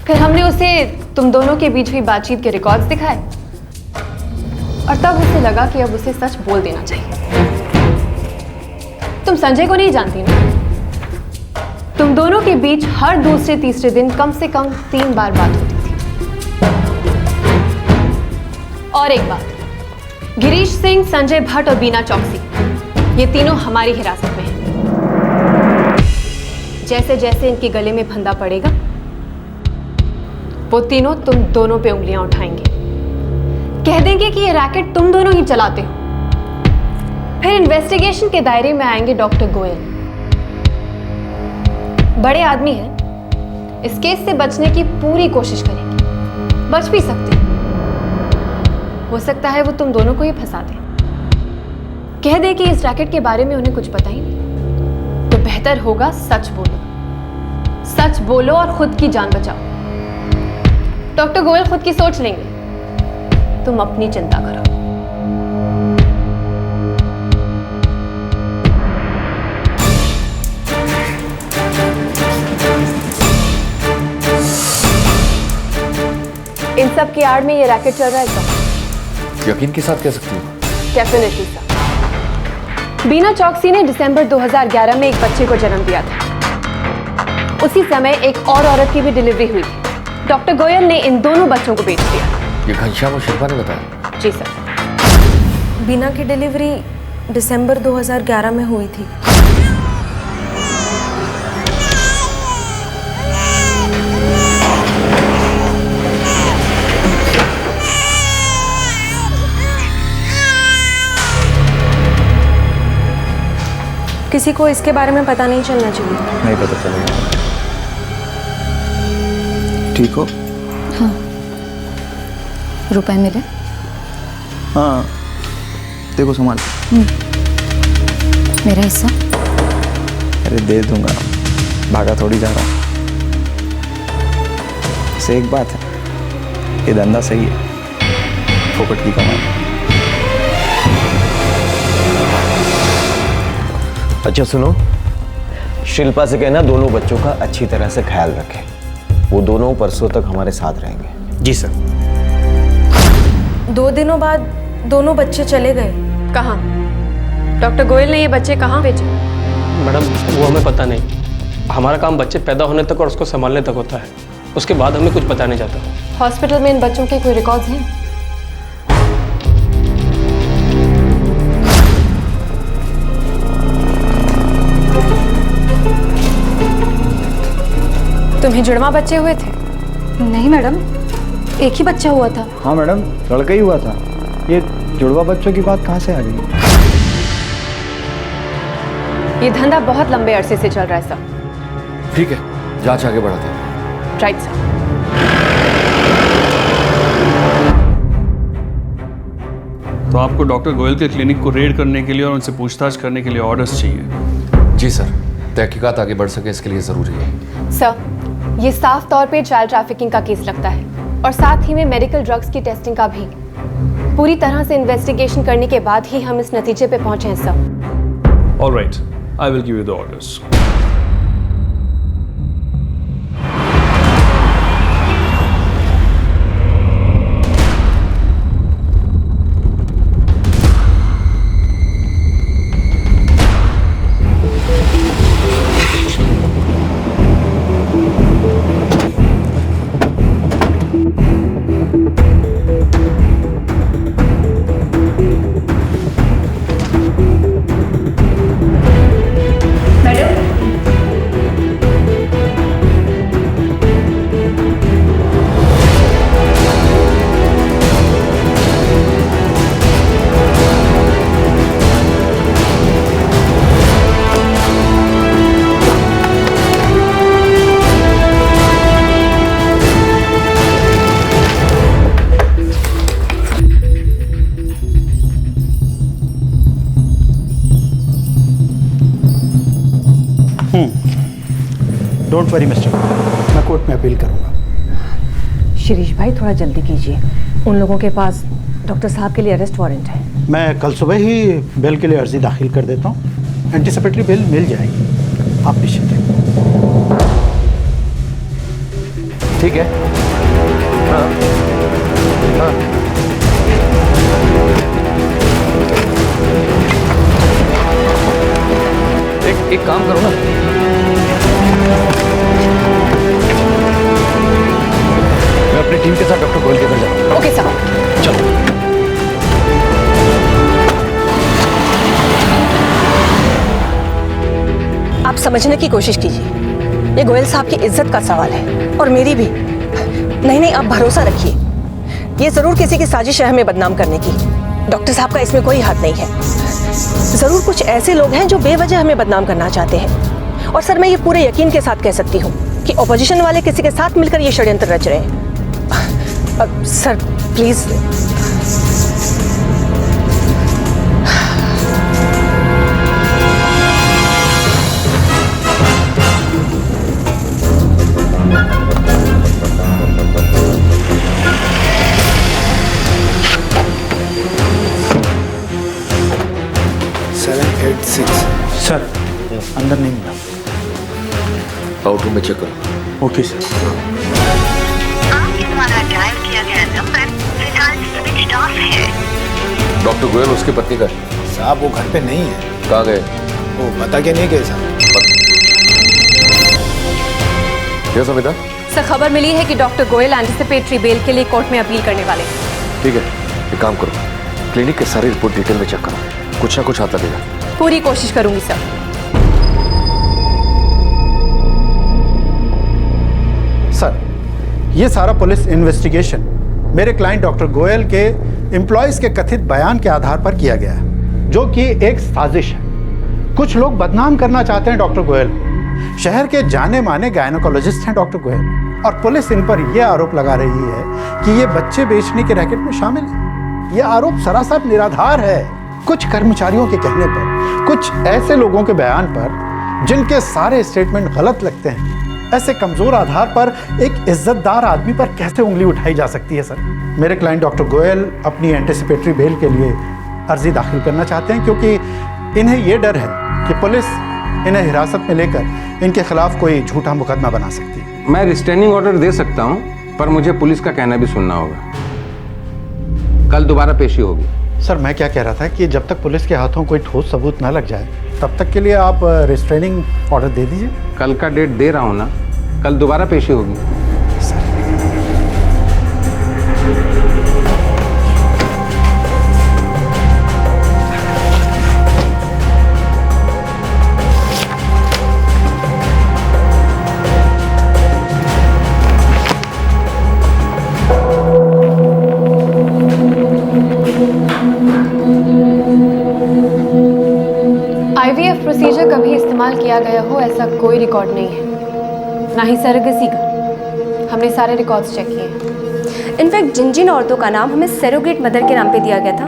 फिर हमने उसे तुम दोनों के बीच हुई बातचीत के रिकॉर्ड्स दिखाए और तब उसे लगा कि अब उसे सच बोल देना चाहिए। तुम संजय को नहीं जानती ना? तुम दोनों के बीच हर दूसरे तीसरे दिन कम से कम 3 बार बात होती थी। और एक बात, गिरीश सिंह, संजय भट्ट और बीना चौकसी, ये तीनों हमारी हिरासत में हैं। जैसे जैसे इनके गले में फंदा पड़ेगा, वो तीनों तुम दोनों पे उंगलियां उठाएंगे, कह देंगे कि ये रैकेट तुम दोनों ही चलाते हो। फिर इन्वेस्टिगेशन के दायरे में आएंगे डॉक्टर गोयल। बड़े आदमी हैं, इस केस से बचने की पूरी कोशिश करेंगे। बच भी सकते हैं। हो सकता है वो तुम दोनों को ही फंसा दे, कह दे कि इस रैकेट के बारे में उन्हें कुछ पता ही नहीं। तो बेहतर होगा सच बोलो, सच बोलो और खुद की जान बचाओ। डॉक्टर गोयल खुद की सोच लेंगे, तुम अपनी चिंता करो। इन सब की आड़ में ये रैकेट चल रहा है क्या? यकीन के साथ कह सकती हूँ। Definitely sir. बीना चौकसी ने दिसंबर 2011 में एक बच्चे को जन्म दिया था। उसी समय एक और औरत की भी डिलीवरी हुई थी। डॉक्टर गोयल ने इन दोनों बच्चों को बेच दिया। ये घनश्याम और शिल्पा ने बताया? जी सर। बीना की डिलीवरी दिसंबर 2011 में हुई थी। किसी को इसके बारे में पता नहीं चलना चाहिए। नहीं पता चलेगा। ठीक हो? हाँ। रुपए मिले? हाँ, देखो संभाल। मेरा हिस्सा? अरे दे दूंगा, भागा थोड़ी जा रहा। से एक बात है, ये धंधा सही है, फोकट की कमाई। अच्छा सुनो, शिल्पा से कहना दोनों बच्चों का अच्छी तरह से ख्याल रखें। वो दोनों परसों तक हमारे साथ रहेंगे। जी सर। 2 दिनों बाद दोनों बच्चे चले गए। कहाँ? डॉक्टर गोयल ने ये बच्चे कहाँ भेजे? मैडम वो हमें पता नहीं। हमारा काम बच्चे पैदा होने तक और उसको संभालने तक होता है, उसके बाद हमें कुछ पता नहीं जाता। हॉस्पिटल में इन बच्चों के कोई रिकॉर्ड्स हैं? तुम्हें जुड़वा बच्चे हुए थे? नहीं मैडम, एक ही बच्चा हुआ था। हाँ मैडम, लड़का ही हुआ था। ये जुड़वा बच्चों की बात कहाँ से आ गई? ये धंधा बहुत लंबे अरसे से चल रहा है सर। ठीक है, जांच आगे बढ़ाते हैं। Right sir. तो आपको डॉक्टर गोयल के क्लिनिक को रेड करने के लिए और उनसे पूछताछ करने के लिए ऑर्डर्स चाहिए? जी सर, तहकीकात आगे बढ़ सके इसके लिए ज़रूरी है। सर, ये साफ तौर पे चाइल्ड ट्रैफिकिंग का केस लगता है और साथ ही में मेडिकल ड्रग्स की टेस्टिंग का भी। पूरी तरह से इन्वेस्टिगेशन करने के बाद ही हम इस नतीजे पे पहुंचे हैं sir. Alright, I will give you the orders. Don't worry mister, मैं कोर्ट में अपील करूंगा। शिरीष भाई थोड़ा जल्दी कीजिए, उन लोगों के पास डॉक्टर साहब के लिए अरेस्ट वारंट है। मैं कल सुबह ही बेल के लिए अर्जी दाखिल कर देता हूँ। एंटीसिपेटरी बेल मिल जाएगी, आप निश्चिंत रहिए। ठीक है। हाँ हाँ। एक काम करो ना, मैं अपनी टीम के साथ डॉक्टर गोयल के घर जाऊँ। Okay sir. चलो। आप समझने की कोशिश कीजिए, ये गोयल साहब की इज्जत का सवाल है और मेरी भी। नहीं, आप भरोसा रखिए, ये जरूर किसी की साजिश है हमें बदनाम करने की। डॉक्टर साहब का इसमें कोई हाथ नहीं है। जरूर कुछ ऐसे लोग हैं जो बेवजह हमें बदनाम करना चाहते हैं। और सर, मैं ये पूरे यकीन के साथ कह सकती हूँ कि ऑपोजिशन वाले किसी के साथ मिलकर ये षड्यंत्र रच रहे हैं। Sir please. सर, अंदर नहीं मिला। आउटरूम में चेक करो। Okay sir. आपके द्वारा डायल किया गया नंबर फिलहाल स्विच ऑफ है। डॉक्टर गोयल उसकी पत्नी का साहब वो घर पे नहीं है। कहाँ गए? वो बता के नहीं गए साहब। क्या सविता? सर, खबर मिली है कि डॉक्टर गोयल एंटिसिपेटरी बेल के लिए कोर्ट में अपील करने वाले हैं। ठीक है, एक काम करो, क्लिनिक के सारी रिपोर्ट डिटेल में चेक करो, कुछ ना कुछ हाथ लगेगा। पूरी कोशिश करूंगी सर। सर, ये सारा पुलिस इन्वेस्टिगेशन मेरे क्लाइंट डॉक्टर गोयल के एम्प्लॉयज के कथित बयान के आधार पर किया गया है, जो कि एक साजिश है। कुछ लोग बदनाम करना चाहते हैं डॉक्टर गोयल को। शहर के जाने माने गायनोकोलॉजिस्ट हैं डॉक्टर गोयल, और पुलिस इन पर यह आरोप लगा रही है कि ये बच्चे बेचने के रैकेट में शामिल है। यह आरोप सरासर निराधार है। कुछ कर्मचारियों के कहने पर, कुछ ऐसे लोगों के बयान पर जिनके सारे स्टेटमेंट गलत लगते हैं, ऐसे कमजोर आधार पर एक इज्जतदार आदमी पर कैसे उंगली उठाई जा सकती है सर? मेरे क्लाइंट डॉक्टर गोयल अपनी एंटिसिपेटरी बेल के लिए अर्जी दाखिल करना चाहते हैं, क्योंकि इन्हें यह डर है कि पुलिस इन्हें हिरासत में लेकर इनके खिलाफ कोई झूठा मुकदमा बना सकती है। मैं रिस्ट्रेनिंग ऑर्डर दे सकता हूं, पर मुझे पुलिस का कहना भी सुनना होगा। कल दोबारा पेशी होगी। सर, मैं क्या कह रहा था कि जब तक पुलिस के हाथों कोई ठोस सबूत ना लग जाए, तब तक के लिए आप रिस्ट्रेनिंग ऑर्डर दे दीजिए। कल का डेट दे रहा हूं ना, कल दोबारा पेशी होगी। IVF प्रोसीजर कभी इस्तेमाल किया गया हो ऐसा कोई रिकॉर्ड नहीं है, ना ही सरोगेसी का। हमने सारे रिकॉर्ड्स चेक किए। इनफैक्ट जिन जिन औरतों का नाम हमें सरोगेट मदर के नाम पे दिया गया था,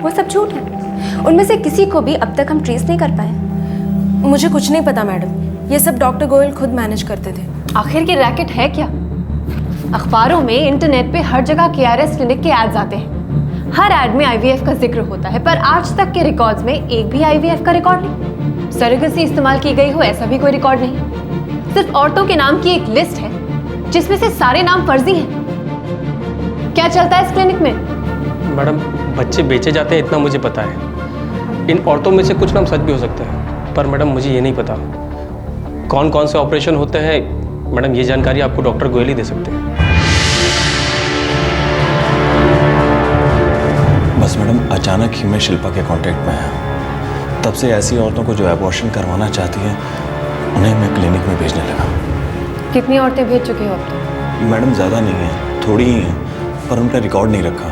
वो सब झूठ है। उनमें से किसी को भी अब तक हम ट्रेस नहीं कर पाए। मुझे कुछ नहीं पता मैडम, ये सब डॉक्टर गोयल खुद मैनेज करते थे। आखिर ये रैकेट है क्या? अखबारों में, इंटरनेट पे हर जगह KRS क्लिनिक के एड्स आते हैं। हर एड में IVF का जिक्र होता है, पर आज तक के रिकॉर्ड्स में एक भी IVF का रिकॉर्ड नहीं। सरोगेसी इस्तेमाल की गई हो ऐसा भी कोई रिकॉर्ड नहीं। सिर्फ औरतों के नाम की एक लिस्ट है जिसमें से सारे नाम फर्जी हैं। क्या चलता है इस क्लिनिक में? मैडम, बच्चे बेचे जाते हैं इतना मुझे पता है। इन औरतों में से कुछ नाम सच भी हो सकते हैं, पर मैडम मुझे ये नहीं पता कौन कौन से ऑपरेशन होते हैं। मैडम, ये जानकारी आपको डॉक्टर गोयल ही दे सकते हैं। बस मैडम, अचानक ही मैं शिल्पा के कांटेक्ट में आया। तब से ऐसी औरतों को जो एबॉर्शन करवाना चाहती हैं, उन्हें मैं क्लिनिक में भेजने लगा। कितनी औरतें भेज चुके हो अब तक? मैडम, ज़्यादा नहीं है, थोड़ी ही हैं, पर उनका रिकॉर्ड नहीं रखा।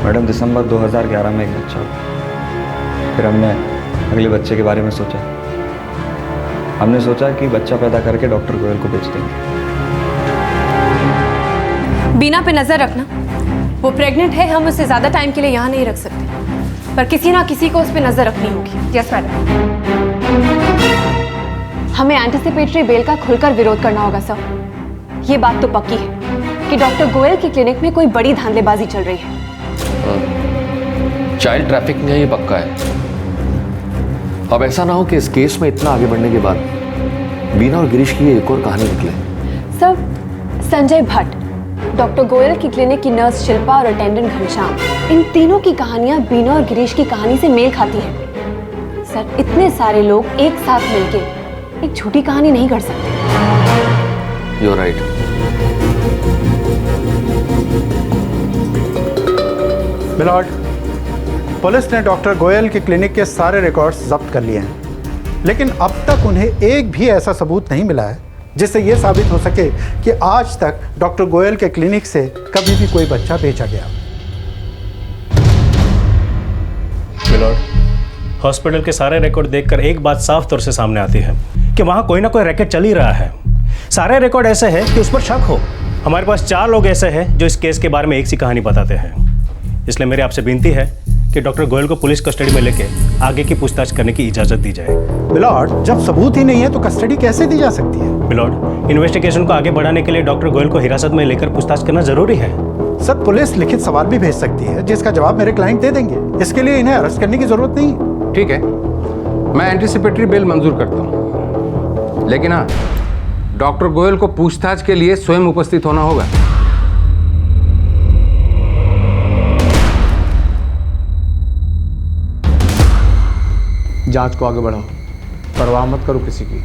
मैडम, दिसंबर 2011 में एक बच्चा हुआ। फिर हमने अगले बच्चे के बारे में सोचा। हमने सोचा कि बच्चा पैदा करके डॉक्टर गोयल को बेच देंगे। बीना पे नजर रखना। वो प्रेग्नेंट है, हम उसे ज्यादा टाइम के लिए यहाँ नहीं रख सकते, पर किसी ना किसी को उस पर नजर रखनी होगी। Yes madam. हमें एंटिसिपेटरी बेल का खुलकर विरोध करना होगा सर। ये बात तो पक्की है कि डॉक्टर गोयल की क्लिनिक में कोई बड़ी धांधलेबाजी चल रही है। चाइल्ड ट्रैफिकिंग है, ये पक्का है। अब ऐसा ना हो कि इस केस में इतना आगे बढ़ने के बाद बीना और गिरीश की एक और कहानी निकले। सर, संजय भट्ट, डॉक्टर गोयल की क्लिनिक की नर्स शिल्पा और अटेंडेंट घनश्याम, इन तीनों की कहानियां बीना और गिरीश की कहानी से मेल खाती हैं। सर, इतने सारे लोग एक साथ मिलकर एक झूठी कहानी नहीं कर सकते। You're right. मिलॉर्ड, पुलिस ने डॉक्टर गोयल के क्लिनिक के सारे रिकॉर्ड्स जब्त कर लिए हैं, लेकिन अब तक उन्हें एक भी ऐसा सबूत नहीं मिला है जिससे यह साबित हो सके कि आज तक डॉक्टर गोयल के क्लिनिक से कभी भी कोई बच्चा बेचा गया। मिलॉर्ड, हॉस्पिटल के सारे रिकॉर्ड देखकर एक बात साफ तौर से सामने आती है कि वहां कोई ना कोई रैकेट चल ही रहा है। सारे रिकॉर्ड ऐसे हैं कि उस पर शक हो। हमारे पास 4 लोग ऐसे हैं जो इस केस के बारे में एक सी कहानी बताते हैं। इसलिए मेरी आपसे विनती है कि डॉक्टर गोयल को पुलिस कस्टडी में लेके आगे की पूछताछ करने की इजाजत दी जाए। मिलॉर्ड, जब सबूत ही नहीं है तो कस्टडी कैसे दी जा सकती है? मिलॉर्ड, इन्वेस्टिगेशन को आगे बढ़ाने के लिए डॉक्टर गोयल को हिरासत में लेकर पूछताछ करना जरूरी है। सर, पुलिस लिखित सवाल भी भेज सकती है जिसका जवाब मेरे क्लाइंट दे देंगे। इसके लिए इन्हें अरेस्ट करने की जरूरत नहीं। ठीक है, मैं एंटिसिपेटरी बेल मंजूर करता हूँ, लेकिन हाँ, डॉक्टर गोयल को पूछताछ के लिए स्वयं उपस्थित होना होगा। जांच को आगे बढ़ाओ, परवाह मत करो किसी की।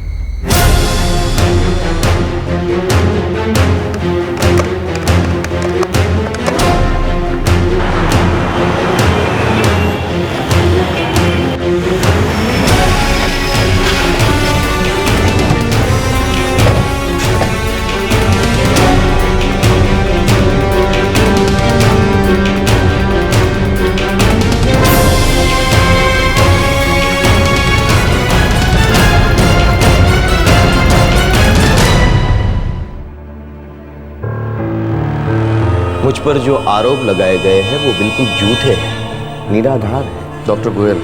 पर जो आरोप लगाए गए हैं वो बिल्कुल झूठे हैं, निराधार है। डॉक्टर गोयल,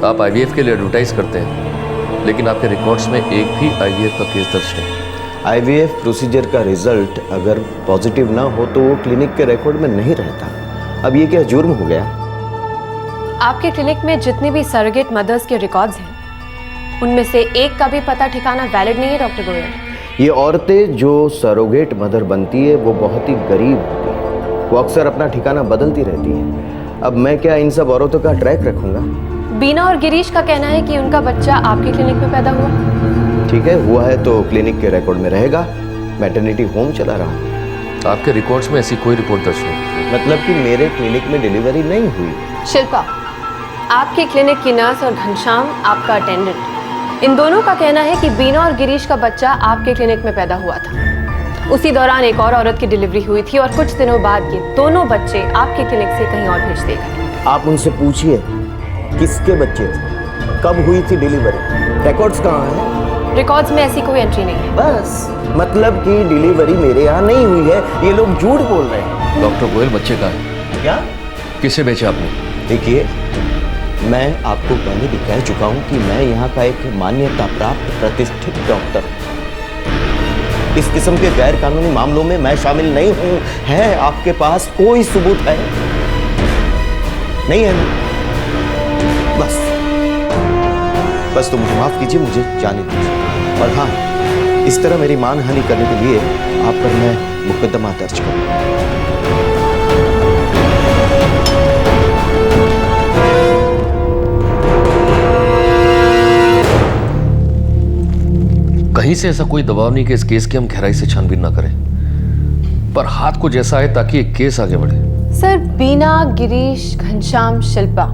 आप आईवीएफ के लिए एडवर्टाइज करते हैं, लेकिन आपके रिकॉर्ड्स में एक भी आईवीएफ का केस दर्ज नहीं। आईवीएफ प्रोसीजर का रिजल्ट अगर पॉजिटिव ना हो तो वो क्लिनिक के रिकॉर्ड में नहीं रहता। अब ये क्या जुर्म हो गया? आपके क्लिनिक में जितने भी सरोगेट मदर्स के रिकॉर्ड्स हैं, उनमें से एक का भी पता ठिकाना वैलिड नहीं है डॉक्टर गोयल। ये औरतें जो सरोगेट मदर बनती है वो बहुत ही गरीब होती है, वो अक्सर अपना ठिकाना बदलती रहती है। अब मैं क्या इन सब औरतों का ट्रैक रखूंगा? बीना और गिरीश का कहना है कि उनका बच्चा आपके क्लिनिक में पैदा हुआ। ठीक है, हुआ है तो क्लिनिक के रिकॉर्ड में रहेगा। मैटरनिटी होम चला रहा हूँ। आपके रिकॉर्ड्स में ऐसी कोई रिपोर्ट दर्ज नहीं। मतलब कि मेरे क्लिनिक में डिलीवरी नहीं हुई। शिल्पा, आपके क्लिनिक की नर्स और घनश्याम आपका अटेंडेंट, इन दोनों का कहना है कि बीना और गिरीश का बच्चा आपके क्लिनिक में पैदा हुआ था। उसी दौरान एक और औरत की डिलीवरी हुई थी और कुछ दिनों बाद ये दोनों बच्चे आपके क्लिनिक से कहीं और भेज दिए गए। आप उनसे पूछिए किसके बच्चे थे, कब हुई थी डिलीवरी, रिकॉर्ड्स कहाँ हैं? रिकॉर्ड्स में ऐसी कोई एंट्री नहीं है। बस मतलब कि डिलीवरी मेरे यहाँ नहीं हुई है, ये लोग झूठ बोल रहे हैं। डॉक्टर गोयल, बच्चे कहाँ हैं? क्या? किसे बेचा आपने? देखिए, मैं आपको पहले भी कह चुका हूँ कि मैं यहाँ का एक मान्यता प्राप्त प्रतिष्ठित डॉक्टर हूँ। इस किस्म के गैर कानूनी मामलों में मैं शामिल नहीं हूँ। है आपके पास कोई सबूत है? नहीं है ना? बस तो मुझे माफ कीजिए, मुझे जाने दीजिए। और हाँ, इस तरह मेरी मानहानि करने के लिए आप पर मैं मुकदमा दर्ज करूंगा। कहीं से ऐसा कोई दबाव नहीं कि इस केस की हम गहराई से छानबीन ना करें, पर हाथ को जैसा है ताकि एक केस आगे बढ़े। सर, बीना, गिरीश, घनश्याम, शिल्पा,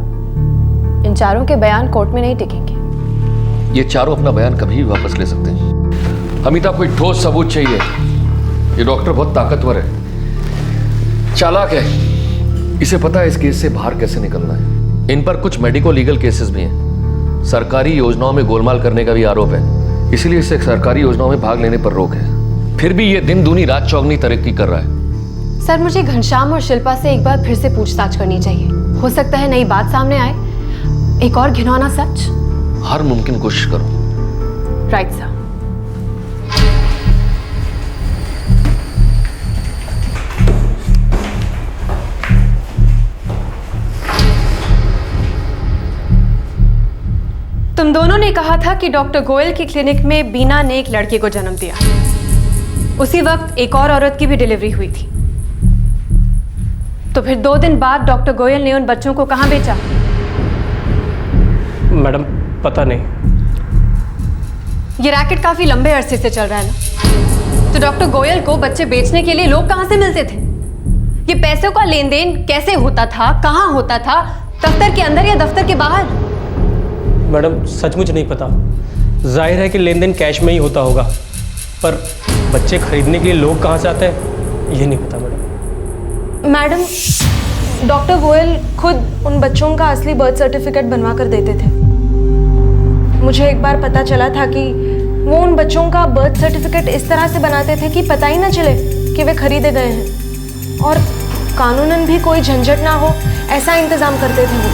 इन चारों के बयान कोर्ट में नहीं टिकेंगे। ये चारों अपना बयान कभी भी वापस ले सकते हैं। अमिता, कोई ठोस सबूत चाहिए। ये डॉक्टर बहुत ताकतवर है, चालाक है, इसे पता है इस केस से बाहर कैसे निकलना है। इन पर कुछ मेडिको लीगल केसेस भी हैं। सरकारी योजनाओं में गोलमाल करने का भी आरोप है, इसलिए इसे सरकारी योजनाओं में भाग लेने पर रोक है। फिर भी ये दिन दूनी रात चौगनी तरक्की कर रहा है। सर, मुझे घनश्याम और शिल्पा से एक बार फिर से पूछताछ करनी चाहिए। हो सकता है नई बात सामने आए, एक और घिनौना सच। हर मुमकिन कोशिश करो। Right sir. तुम दोनों ने कहा था कि डॉक्टर गोयल की क्लिनिक में बीना ने एक लड़के को जन्म दिया। उसी वक्त एक और औरत की भी डिलीवरी हुई थी। तो फिर 2 दिन बाद डॉक्टर गोयल ने उन बच्चों को कहां बेचा? मैडम, पता नहीं। ये रैकेट काफी लंबे अरसे से चल रहा है ना, तो डॉक्टर गोयल को बच्चे बेचने के लिए लोग कहां से मिलते थे? ये पैसों का लेन देन कैसे होता था, कहां होता था, दफ्तर के अंदर या दफ्तर के बाहर? मैडम, सचमुच नहीं पता। जाहिर है कि लेन देन कैश में ही होता होगा, पर बच्चे खरीदने के लिए लोग कहां से आते हैं ये नहीं पता मैडम। मैडम, डॉक्टर गोयल खुद उन बच्चों का असली बर्थ सर्टिफिकेट बनवा कर देते थे। मुझे एक बार पता चला था कि वो उन बच्चों का बर्थ सर्टिफिकेट इस तरह से बनाते थे कि पता ही ना चले कि वे खरीदे गए हैं, और कानूनन भी कोई झंझट ना हो ऐसा इंतजाम करते थे वो।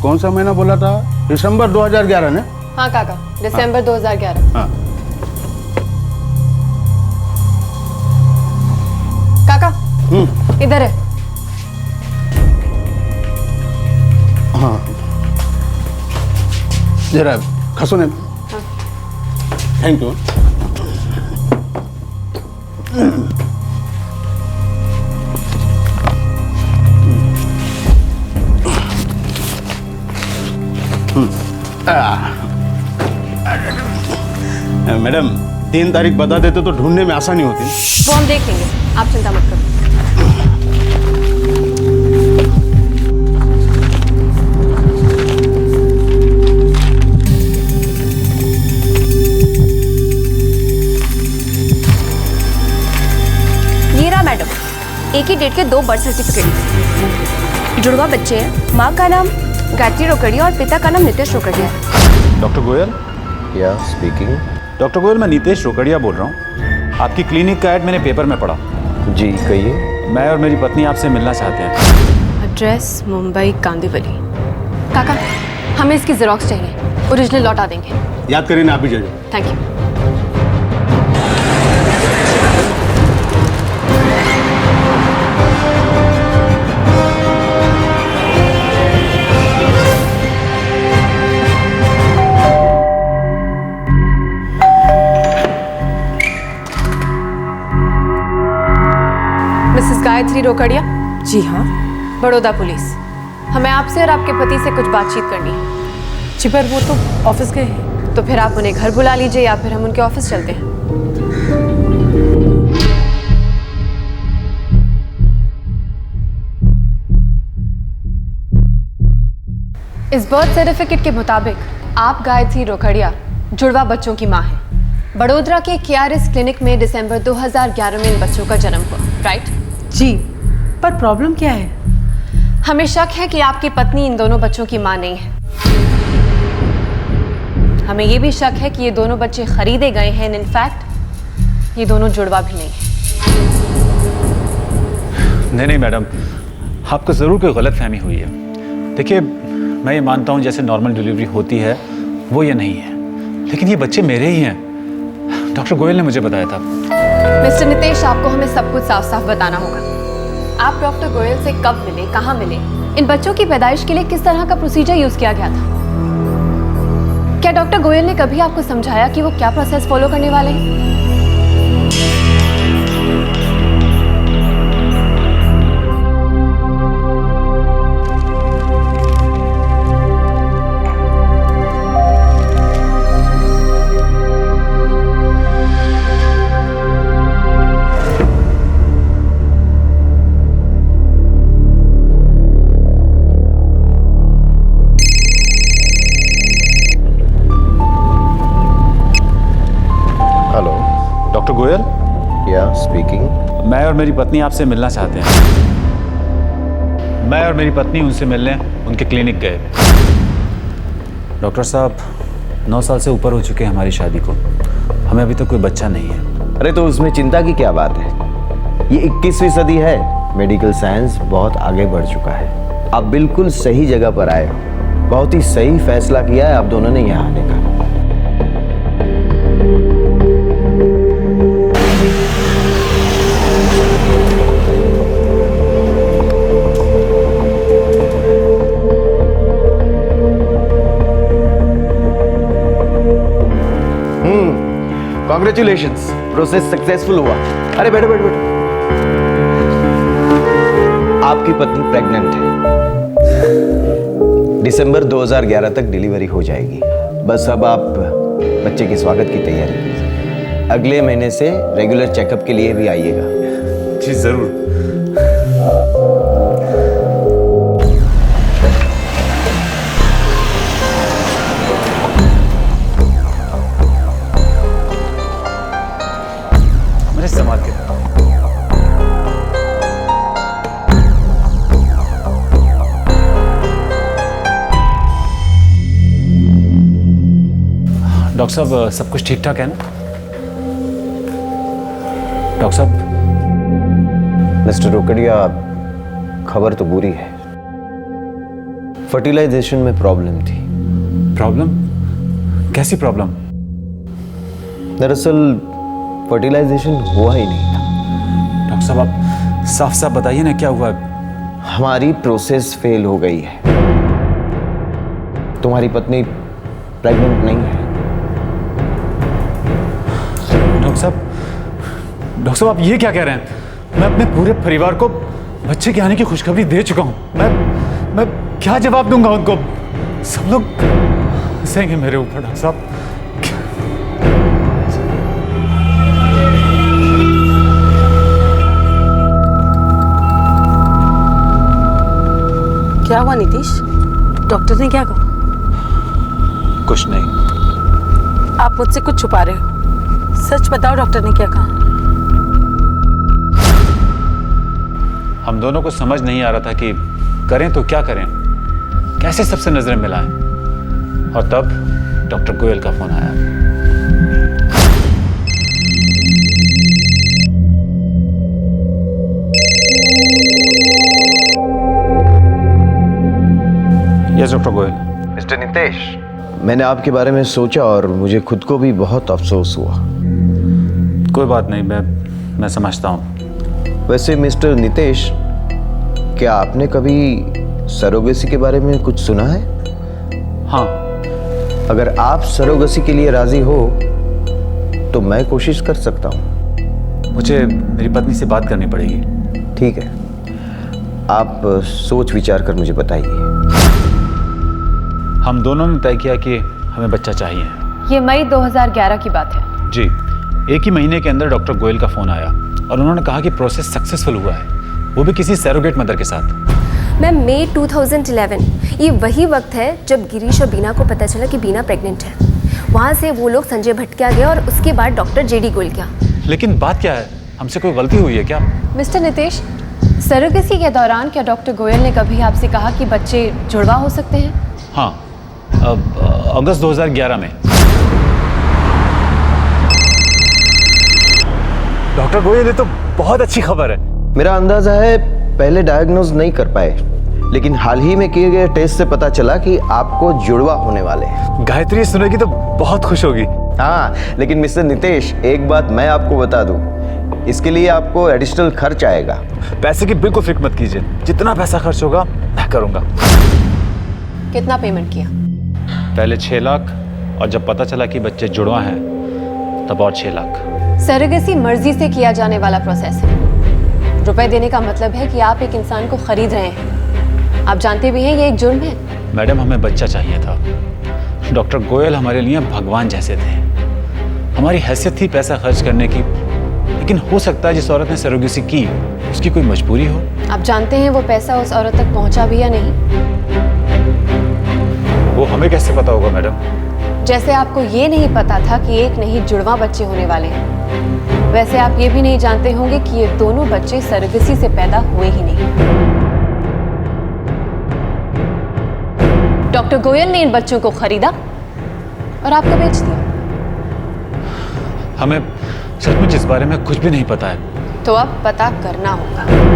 कौन सा महीना बोला था? दिसंबर 2011 ने? हाँ काका, दिसंबर 2011। हाँ। काका, इधर है। हाँ, जरा खसो ने। Thank you. मैडम, 3 तारीख बता देते तो ढूंढने में आसानी होती। वो हम देख लेंगे, आप चिंता मत करो। मैडम, एक ही डेट के 2 बर्थ सर्टिफिकेट, जुड़वा बच्चे हैं। माँ का नाम गायत्री रोकड़िया और पिता का नाम नितेश रोकड़िया है। डॉक्टर गोयल? या स्पीकिंग। डॉक्टर गोयल, मैं नितेश रोकड़िया बोल रहा हूँ। आपकी क्लिनिक का ऐड मैंने पेपर में पढ़ा। जी कहिए। मैं और मेरी पत्नी आपसे मिलना चाहते हैं। एड्रेस मुंबई कांदिवली। काका, हमें इसकी जेरोक्स चाहिए, ओरिजिनल लौटा देंगे। याद करें ना, आप भी जाइए। Thank you. Mrs Gayatri Rokadia? जी हाँ। बड़ौदा पुलिस। हमें आपसे और आपके पति से कुछ बातचीत करनी है। जी पर वो तो ऑफिस गए हैं। तो फिर आप उन्हें घर बुला लीजिए या फिर हम उनके ऑफिस चलते हैं। इस बर्थ सर्टिफिकेट के मुताबिक आप गायत्री रोकड़िया जुड़वा बच्चों की मां हैं। बड़ोदरा के केआरएस क्लिनिक में दिसंबर 2011 में इन बच्चों का जन्म हुआ, राइट? जी, पर प्रॉब्लम क्या है? हमें शक है कि आपकी पत्नी इन दोनों बच्चों की मां नहीं है। हमें यह भी शक है कि ये दोनों बच्चे खरीदे गए हैं। इनफैक्ट ये दोनों जुड़वा भी नहीं है। नहीं मैडम, आपको ज़रूर कोई गलतफहमी हुई है। देखिए, मैं ये मानता हूँ जैसे नॉर्मल डिलीवरी होती है वो ये नहीं है, लेकिन ये बच्चे मेरे ही हैं। डॉक्टर गोयल ने मुझे बताया था। मिस्टर नितेश, आपको हमें सब कुछ साफ साफ बताना होगा। आप डॉक्टर गोयल से कब मिले, कहाँ मिले, इन बच्चों की पैदाइश के लिए किस तरह का प्रोसीजर यूज किया गया था? क्या डॉक्टर गोयल ने कभी आपको समझाया कि वो क्या प्रोसेस फॉलो करने वाले हैं? गोयल? या स्पीकिंग। मैं और मेरी पत्नी आपसे मिलना चाहते हैं। मैं और मेरी पत्नी उनसे मिलने उनके क्लिनिक गए। डॉक्टर साहब, 9 साल से ऊपर हो चुके हैं हमारी शादी को। हमें अभी तक कोई बच्चा नहीं है। अरे तो उसमें चिंता की क्या बात है? ये 21वीं सदी है, मेडिकल साइंस बहुत आगे बढ़ चुका है। आप बिल्कुल सही जगह पर आए हो। बहुत ही सही फैसला किया है आप दोनों ने यहाँ आने का। Congratulations, प्रोसेस सक्सेसफुल हुआ। अरे बैठो बैठो बैठो। आपकी पत्नी प्रेग्नेंट है। दिसंबर 2011 तक डिलीवरी हो जाएगी। बस अब आप बच्चे के स्वागत की तैयारी कीजिए। अगले महीने से रेगुलर चेकअप के लिए भी आइएगा। जी जरूर। संभाल के। डॉक्टर साहब, सब कुछ ठीक ठाक है ना? डॉक्टर साहब। मिस्टर रोकड़िया, खबर तो बुरी है। फर्टिलाइजेशन में प्रॉब्लम थी। प्रॉब्लम? कैसी प्रॉब्लम? दरअसल फर्टिलाइजेशन हुआ ही नहीं था। डॉक्टर साहब, आप साफ साफ बताइए ना क्या हुआ? हमारी प्रोसेस फेल हो गई है। तुम्हारी पत्नी प्रेग्नेंट नहीं है। डॉक्टर साहब आप ये क्या कह रहे हैं? मैं अपने पूरे परिवार को बच्चे के आने की खुशखबरी दे चुका हूं। मैं क्या जवाब दूंगा उनको? सब लोग हंसेंगे मेरे ऊपर। डॉक्टर साहब, क्या हुआ नीतीश? डॉक्टर ने क्या कहा? कुछ नहीं। आप मुझसे कुछ छुपा रहे हो। सच बताओ, डॉक्टर ने क्या कहा? हम दोनों को समझ नहीं आ रहा था कि करें तो क्या करें, कैसे सबसे नजरें मिलाएं। और तब डॉक्टर गोयल का फोन आया। Yes doctor Goyal. Mister Nitesh, मैंने आपके बारे में सोचा और मुझे खुद को भी बहुत अफसोस हुआ। कोई बात नहीं, मैं समझता हूँ। वैसे मिस्टर नितेश, क्या आपने कभी सरोगेसी के बारे में कुछ सुना है? हाँ। अगर आप सरोगेसी के लिए राजी हो तो मैं कोशिश कर सकता हूँ। मुझे मेरी पत्नी से बात करनी पड़ेगी। ठीक है, आप सोच विचार कर मुझे बताइए। हम दोनों ने तय किया कि हमें बच्चा चाहिए। ये मई 2011 की बात है। जी, एक ही महीने के अंदर डॉक्टर गोयल का फोन आया और उन्होंने कहा कि प्रोसेस सक्सेसफुल हुआ है, वो भी किसी सरोगेट मदर के साथ। मैम, मई 2011 ये वही वक्त है जब गिरीश और बीना को पता चला कि बीना प्रेग्नेंट है। वहाँ से वो लोग संजय भटकिया गए और उसके बाद डॉक्टर जेडी गोयल गया। लेकिन बात क्या है, हमसे कोई गलती हुई है क्या? मिस्टर नितेश, सरोगेसी के दौरान क्या डॉक्टर गोयल ने कभी आपसे कहा कि बच्चे जुड़वा हो सकते हैं? हाँ, अगस्त 2011 में। डॉक्टर गोयल, ये तो बहुत अच्छी खबर है। मेरा अंदाजा है पहले डायग्नोज नहीं कर पाए, लेकिन हाल ही में किए गए टेस्ट से पता चला कि आपको जुड़वा होने वाले हैं। गायत्री सुनेगी तो बहुत खुश होगी। हाँ, लेकिन मिस्टर नितेश, एक बात मैं आपको बता दूं, इसके लिए आपको एडिशनल खर्च आएगा। पैसे की बिल्कुल फिक्र मत कीजिए, जितना पैसा खर्च होगा मैं करूंगा। कितना पेमेंट किया? पहले 6 लाख और जब पता चला कि बच्चे जुड़वा हैं तब और 6 लाख। सरोगेसी मर्जी से किया जाने वाला प्रोसेस है। रुपए देने का मतलब है कि आप एक इंसान को खरीद रहे हैं। आप जानते भी हैं ये एक जुर्म है। मैडम, हमें बच्चा चाहिए था। डॉक्टर गोयल हमारे लिए भगवान जैसे थे। हमारी हैसियत थी पैसा खर्च करने की, लेकिन हो सकता है जिस औरत ने सरोगेसी की उसकी कोई मजबूरी हो। आप जानते हैं वो पैसा उस औरत तक पहुंचा भी या नहीं? वो हमें कैसे पता होगा मैडम? जैसे आपको ये नहीं पता था कि एक नहीं जुड़वा बच्चे होने वाले हैं, वैसे आप ये भी नहीं जानते होंगे कि ये दोनों बच्चे सरोगेसी से पैदा हुए ही नहीं। डॉक्टर गोयल ने इन बच्चों को खरीदा और आपको बेच दिया। हमें सचमुच इस बारे में कुछ भी नहीं पता है। तो अब पता करना होगा।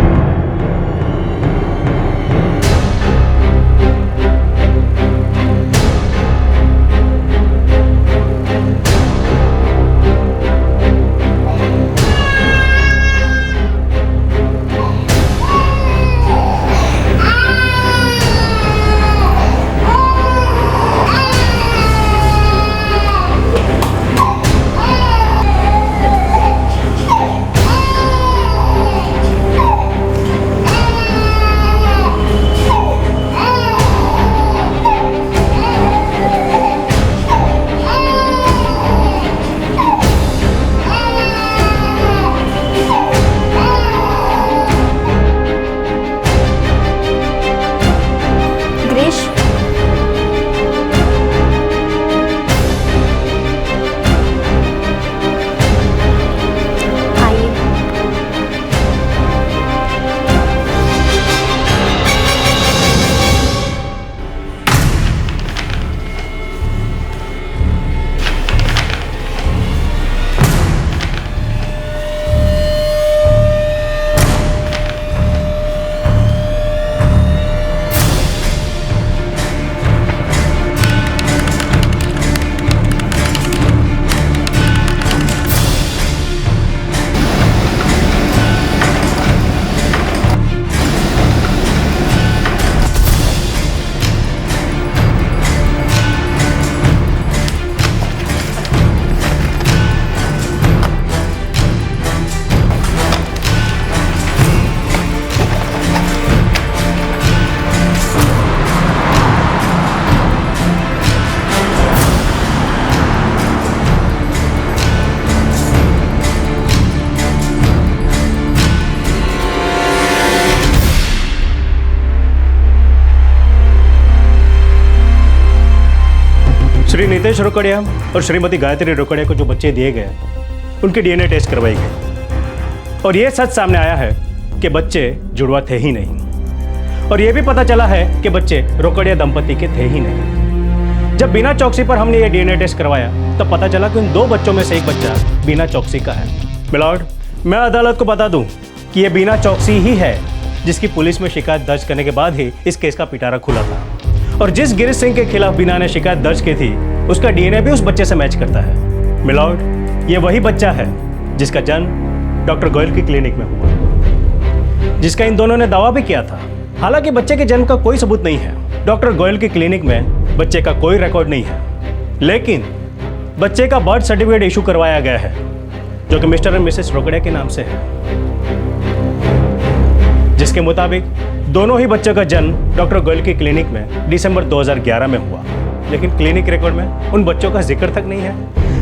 श्री नितेश रोकड़िया और श्रीमती गायत्री रोकड़िया को जो बच्चे दिए गए उनकी डीएनए टेस्ट करवाई गई और ये सच सामने आया है कि बच्चे जुड़वा थे ही नहीं, और यह भी पता चला है कि बच्चे रोकड़िया दंपति के थे ही नहीं। जब बिना चौकसी पर हमने ये डीएनए टेस्ट करवाया तो पता चला कि उन 2 बच्चों में से एक बच्चा बिना चौकसी का है। मिलॉर्ड, मैं अदालत को बता दूं कि ये बिना चौकसी ही है जिसकी पुलिस में शिकायत दर्ज करने के बाद ही इस केस का पिटारा खुला था, और जिस गिरीश सिंह के खिलाफ बीना ने शिकायत दर्ज की थी उसका डीएनए भी उस बच्चे से मैच करता है। मिलॉर्ड, ये वही बच्चा है जिसका जन्म डॉक्टर गोयल की क्लिनिक में हुआ, जिसका इन दोनों ने दावा भी किया था। हालांकि बच्चे के जन्म का कोई सबूत नहीं है, डॉक्टर गोयल की क्लिनिक में बच्चे का कोई रिकॉर्ड नहीं है, लेकिन बच्चे का बर्थ सर्टिफिकेट इशू करवाया गया है जो कि मिस्टर एंड मिसेस रोकड़िया के नाम से है, जिसके मुताबिक दोनों ही बच्चों का जन्म डॉक्टर गोयल की क्लिनिक में दिसंबर 2011 में हुआ, लेकिन क्लिनिक रिकॉर्ड में उन बच्चों का जिक्र तक नहीं है,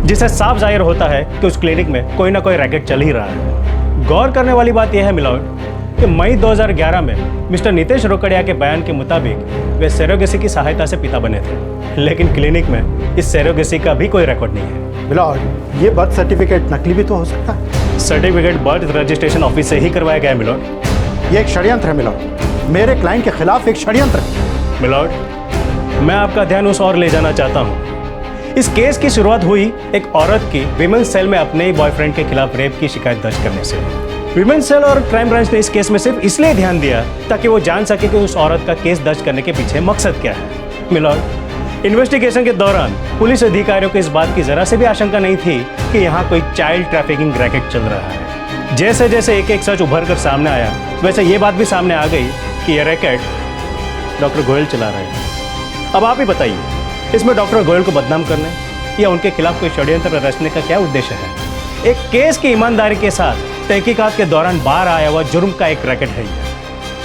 जिससे साफ जाहिर होता है कि उस क्लिनिक में कोई ना कोई रैकेट चल ही रहा है। गौर करने वाली बात यह है मिलॉर्ड कि मई 2011 में मिस्टर नितेश रोकड़िया के बयान के मुताबिक वे सरोगेसी की सहायता से पिता बने थे, लेकिन क्लिनिक में इस सरोगेसी का भी कोई रिकॉर्ड नहीं है। मिलॉर्ड, ये बर्थ सर्टिफिकेट नकली भी तो हो सकता है। सर्टिफिकेट बर्थ रजिस्ट्रेशन ऑफिस से ही करवाया गया है मिलॉर्ड। ये एक षड्यंत्र है मिलॉर्ड, मेरे क्लाइंट के खिलाफ एक षड्यंत्र है। मिलॉर्ड, मैं आपका ध्यान उस ओर ले जाना चाहता हूँ। इस केस की शुरुआत हुई एक औरत की विमेंस सेल में अपने ही बॉयफ्रेंड के खिलाफ रेप की शिकायत दर्ज करने से। विमेंस सेल और क्राइम ब्रांच ने इस केस में सिर्फ इसलिए ध्यान दिया ताकि वो जान सके कि उस औरत का केस दर्ज करने के पीछे मकसद क्या है। मिलॉर्ड, इन्वेस्टिगेशन के दौरान पुलिस अधिकारियों को इस बात की जरा से भी आशंका नहीं थी कि यहाँ कोई चाइल्ड ट्रैफिकिंग रैकेट चल रहा है। जैसे जैसे एक एक सच उभर कर सामने आया, वैसे ये बात भी सामने आ गई कि यह रैकेट डॉक्टर गोयल चला रहे हैं। अब आप ही बताइए, इसमें डॉक्टर गोयल को बदनाम करने या उनके खिलाफ कोई षड्यंत्र रचने का क्या उद्देश्य है? एक केस की ईमानदारी के साथ तहकीकात के दौरान बाहर आया हुआ जुर्म का एक रैकेट है,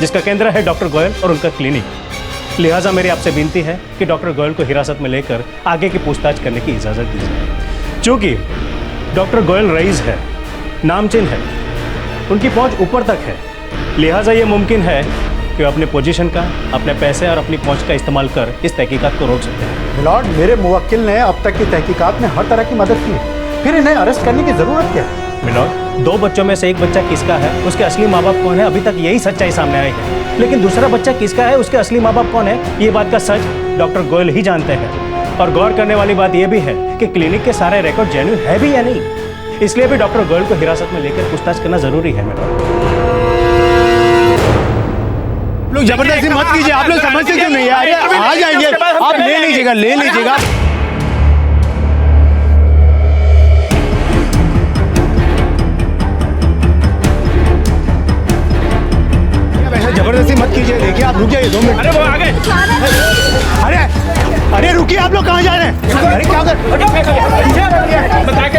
जिसका केंद्र है डॉक्टर गोयल और उनका क्लिनिक। लिहाजा मेरी आपसे विनती है कि डॉक्टर गोयल को हिरासत में लेकर आगे की पूछताछ करने की इजाज़त दीजिए। चूँकि डॉक्टर गोयल रईस है, नामचीन है, उनकी पहुंच ऊपर तक है, लिहाजा ये मुमकिन है कि वो अपने पोजीशन का, अपने पैसे और अपनी पहुंच का इस्तेमाल कर इस तहकीकात को रोक सकते हैं। मिलॉर्ड, मेरे मुवक्किल ने अब तक की तहकीकात में हर तरह की मदद की है, फिर इन्हें अरेस्ट करने की जरूरत क्या है? मिलॉर्ड, 2 बच्चों में से एक बच्चा किसका है, उसके असली माँ बाप कौन है, अभी तक यही सच्चाई सामने आई है। लेकिन दूसरा बच्चा किसका है, उसके असली माँ बाप कौन है, ये बात का सच डॉक्टर गोयल ही जानते हैं। और गौर करने वाली बात यह भी है कि क्लिनिक के सारे रिकॉर्ड जेन्युइन है भी या नहीं, इसलिए भी डॉक्टर गोयल को हिरासत में लेकर पूछताछ करना जरूरी है। लोग जबरदस्ती मत कीजिए, आप लोग समझते क्यों नहीं? अरे आ जाएंगे, आप ले लीजिएगा, ले लीजिएगा। जबरदस्ती मत कीजिए, देखिए आप रुक जाइए 2 मिनट। अरे वो आगे, अरे रुकिए, आप लोग कहाँ जा रहे हैं? अरे क्या कर बता के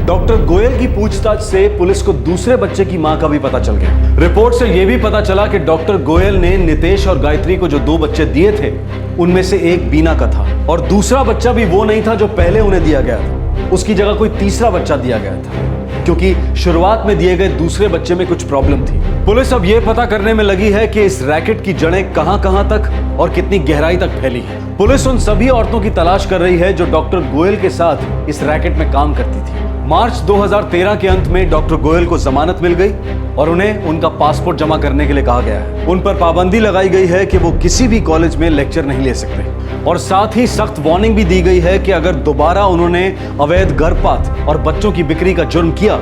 डॉक्टर गोयल की पूछताछ से पुलिस को दूसरे बच्चे की मां का भी पता चल गया। रिपोर्ट से यह भी पता चला कि डॉक्टर गोयल ने नितेश और गायत्री को जो 2 बच्चे दिए थे, उनमें से एक बीना का था और दूसरा बच्चा भी वो नहीं था जो पहले उन्हें दिया गया था। उसकी जगह कोई तीसरा बच्चा दिया गया था, क्योंकि शुरुआत में दिए गए दूसरे बच्चे में कुछ प्रॉब्लम थी। पुलिस अब यह पता करने में लगी है कि इस रैकेट की जड़ें कहां-कहां तक और कितनी गहराई तक फैली है। पुलिस उन सभी औरतों की तलाश कर रही है जो डॉक्टर गोयल के साथ इस रैकेट में काम करती थी। मार्च 2013 के अंत में डॉक्टर गोयल को जमानत मिल गई और उन्हें उनका पासपोर्ट जमा करने के लिए कहा गया है। उन पर पाबंदी लगाई गई है कि वो किसी भी कॉलेज में लेक्चर नहीं ले सकते और साथ ही सख्त वार्निंग भी दी गई है कि अगर दोबारा उन्होंने अवैध गर्भपात और बच्चों की बिक्री का जुर्म किया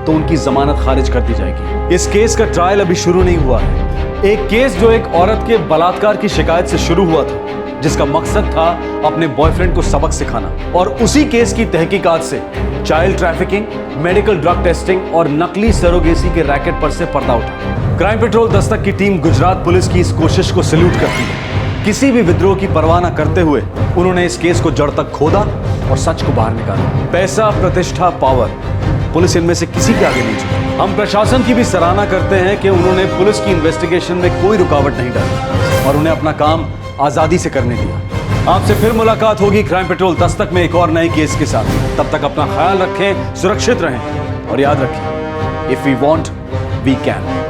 तो उनकी जमानत खारिज कर दी जाएगी। इस केस का ट्रायल अभी शुरू नहीं हुआ है। एक केस जो एक औरत के बलात्कार की शिकायत से शुरू हुआ था, जिसका मकसद था अपने बॉयफ्रेंड को सबक सिखाना, और उसी केस की तहकीकात से child trafficking, medical drug testing और नकली सरोगेसी के रैकेट पर से पर्दा उठा। क्राइम पेट्रोल दस्तक की टीम गुजरात पुलिस की इस कोशिश को सैल्यूट करती है। किसी भी विद्रोह की परवाह न करते हुए उन्होंने इस केस को जड़ तक खोदा और सच को बाहर निकाला। पैसा, प्रतिष्ठा, पावर, पुलिस इनमें से किसी के आगे नहीं झुकी। हम प्रशासन की भी सराहना करते हैं कि उन्होंने पुलिस की इन्वेस्टिगेशन में कोई रुकावट नहीं डाली और उन्हें अपना काम आजादी से करने दिया। आपसे फिर मुलाकात होगी क्राइम पेट्रोल दस्तक में एक और नए केस के साथ। तब तक अपना ख्याल रखें, सुरक्षित रहें और याद रखें, if we want we can.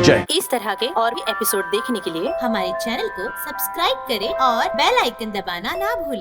जय। इस तरह के और भी एपिसोड देखने के लिए हमारे चैनल को सब्सक्राइब करें और बेल आइकन दबाना ना भूलें।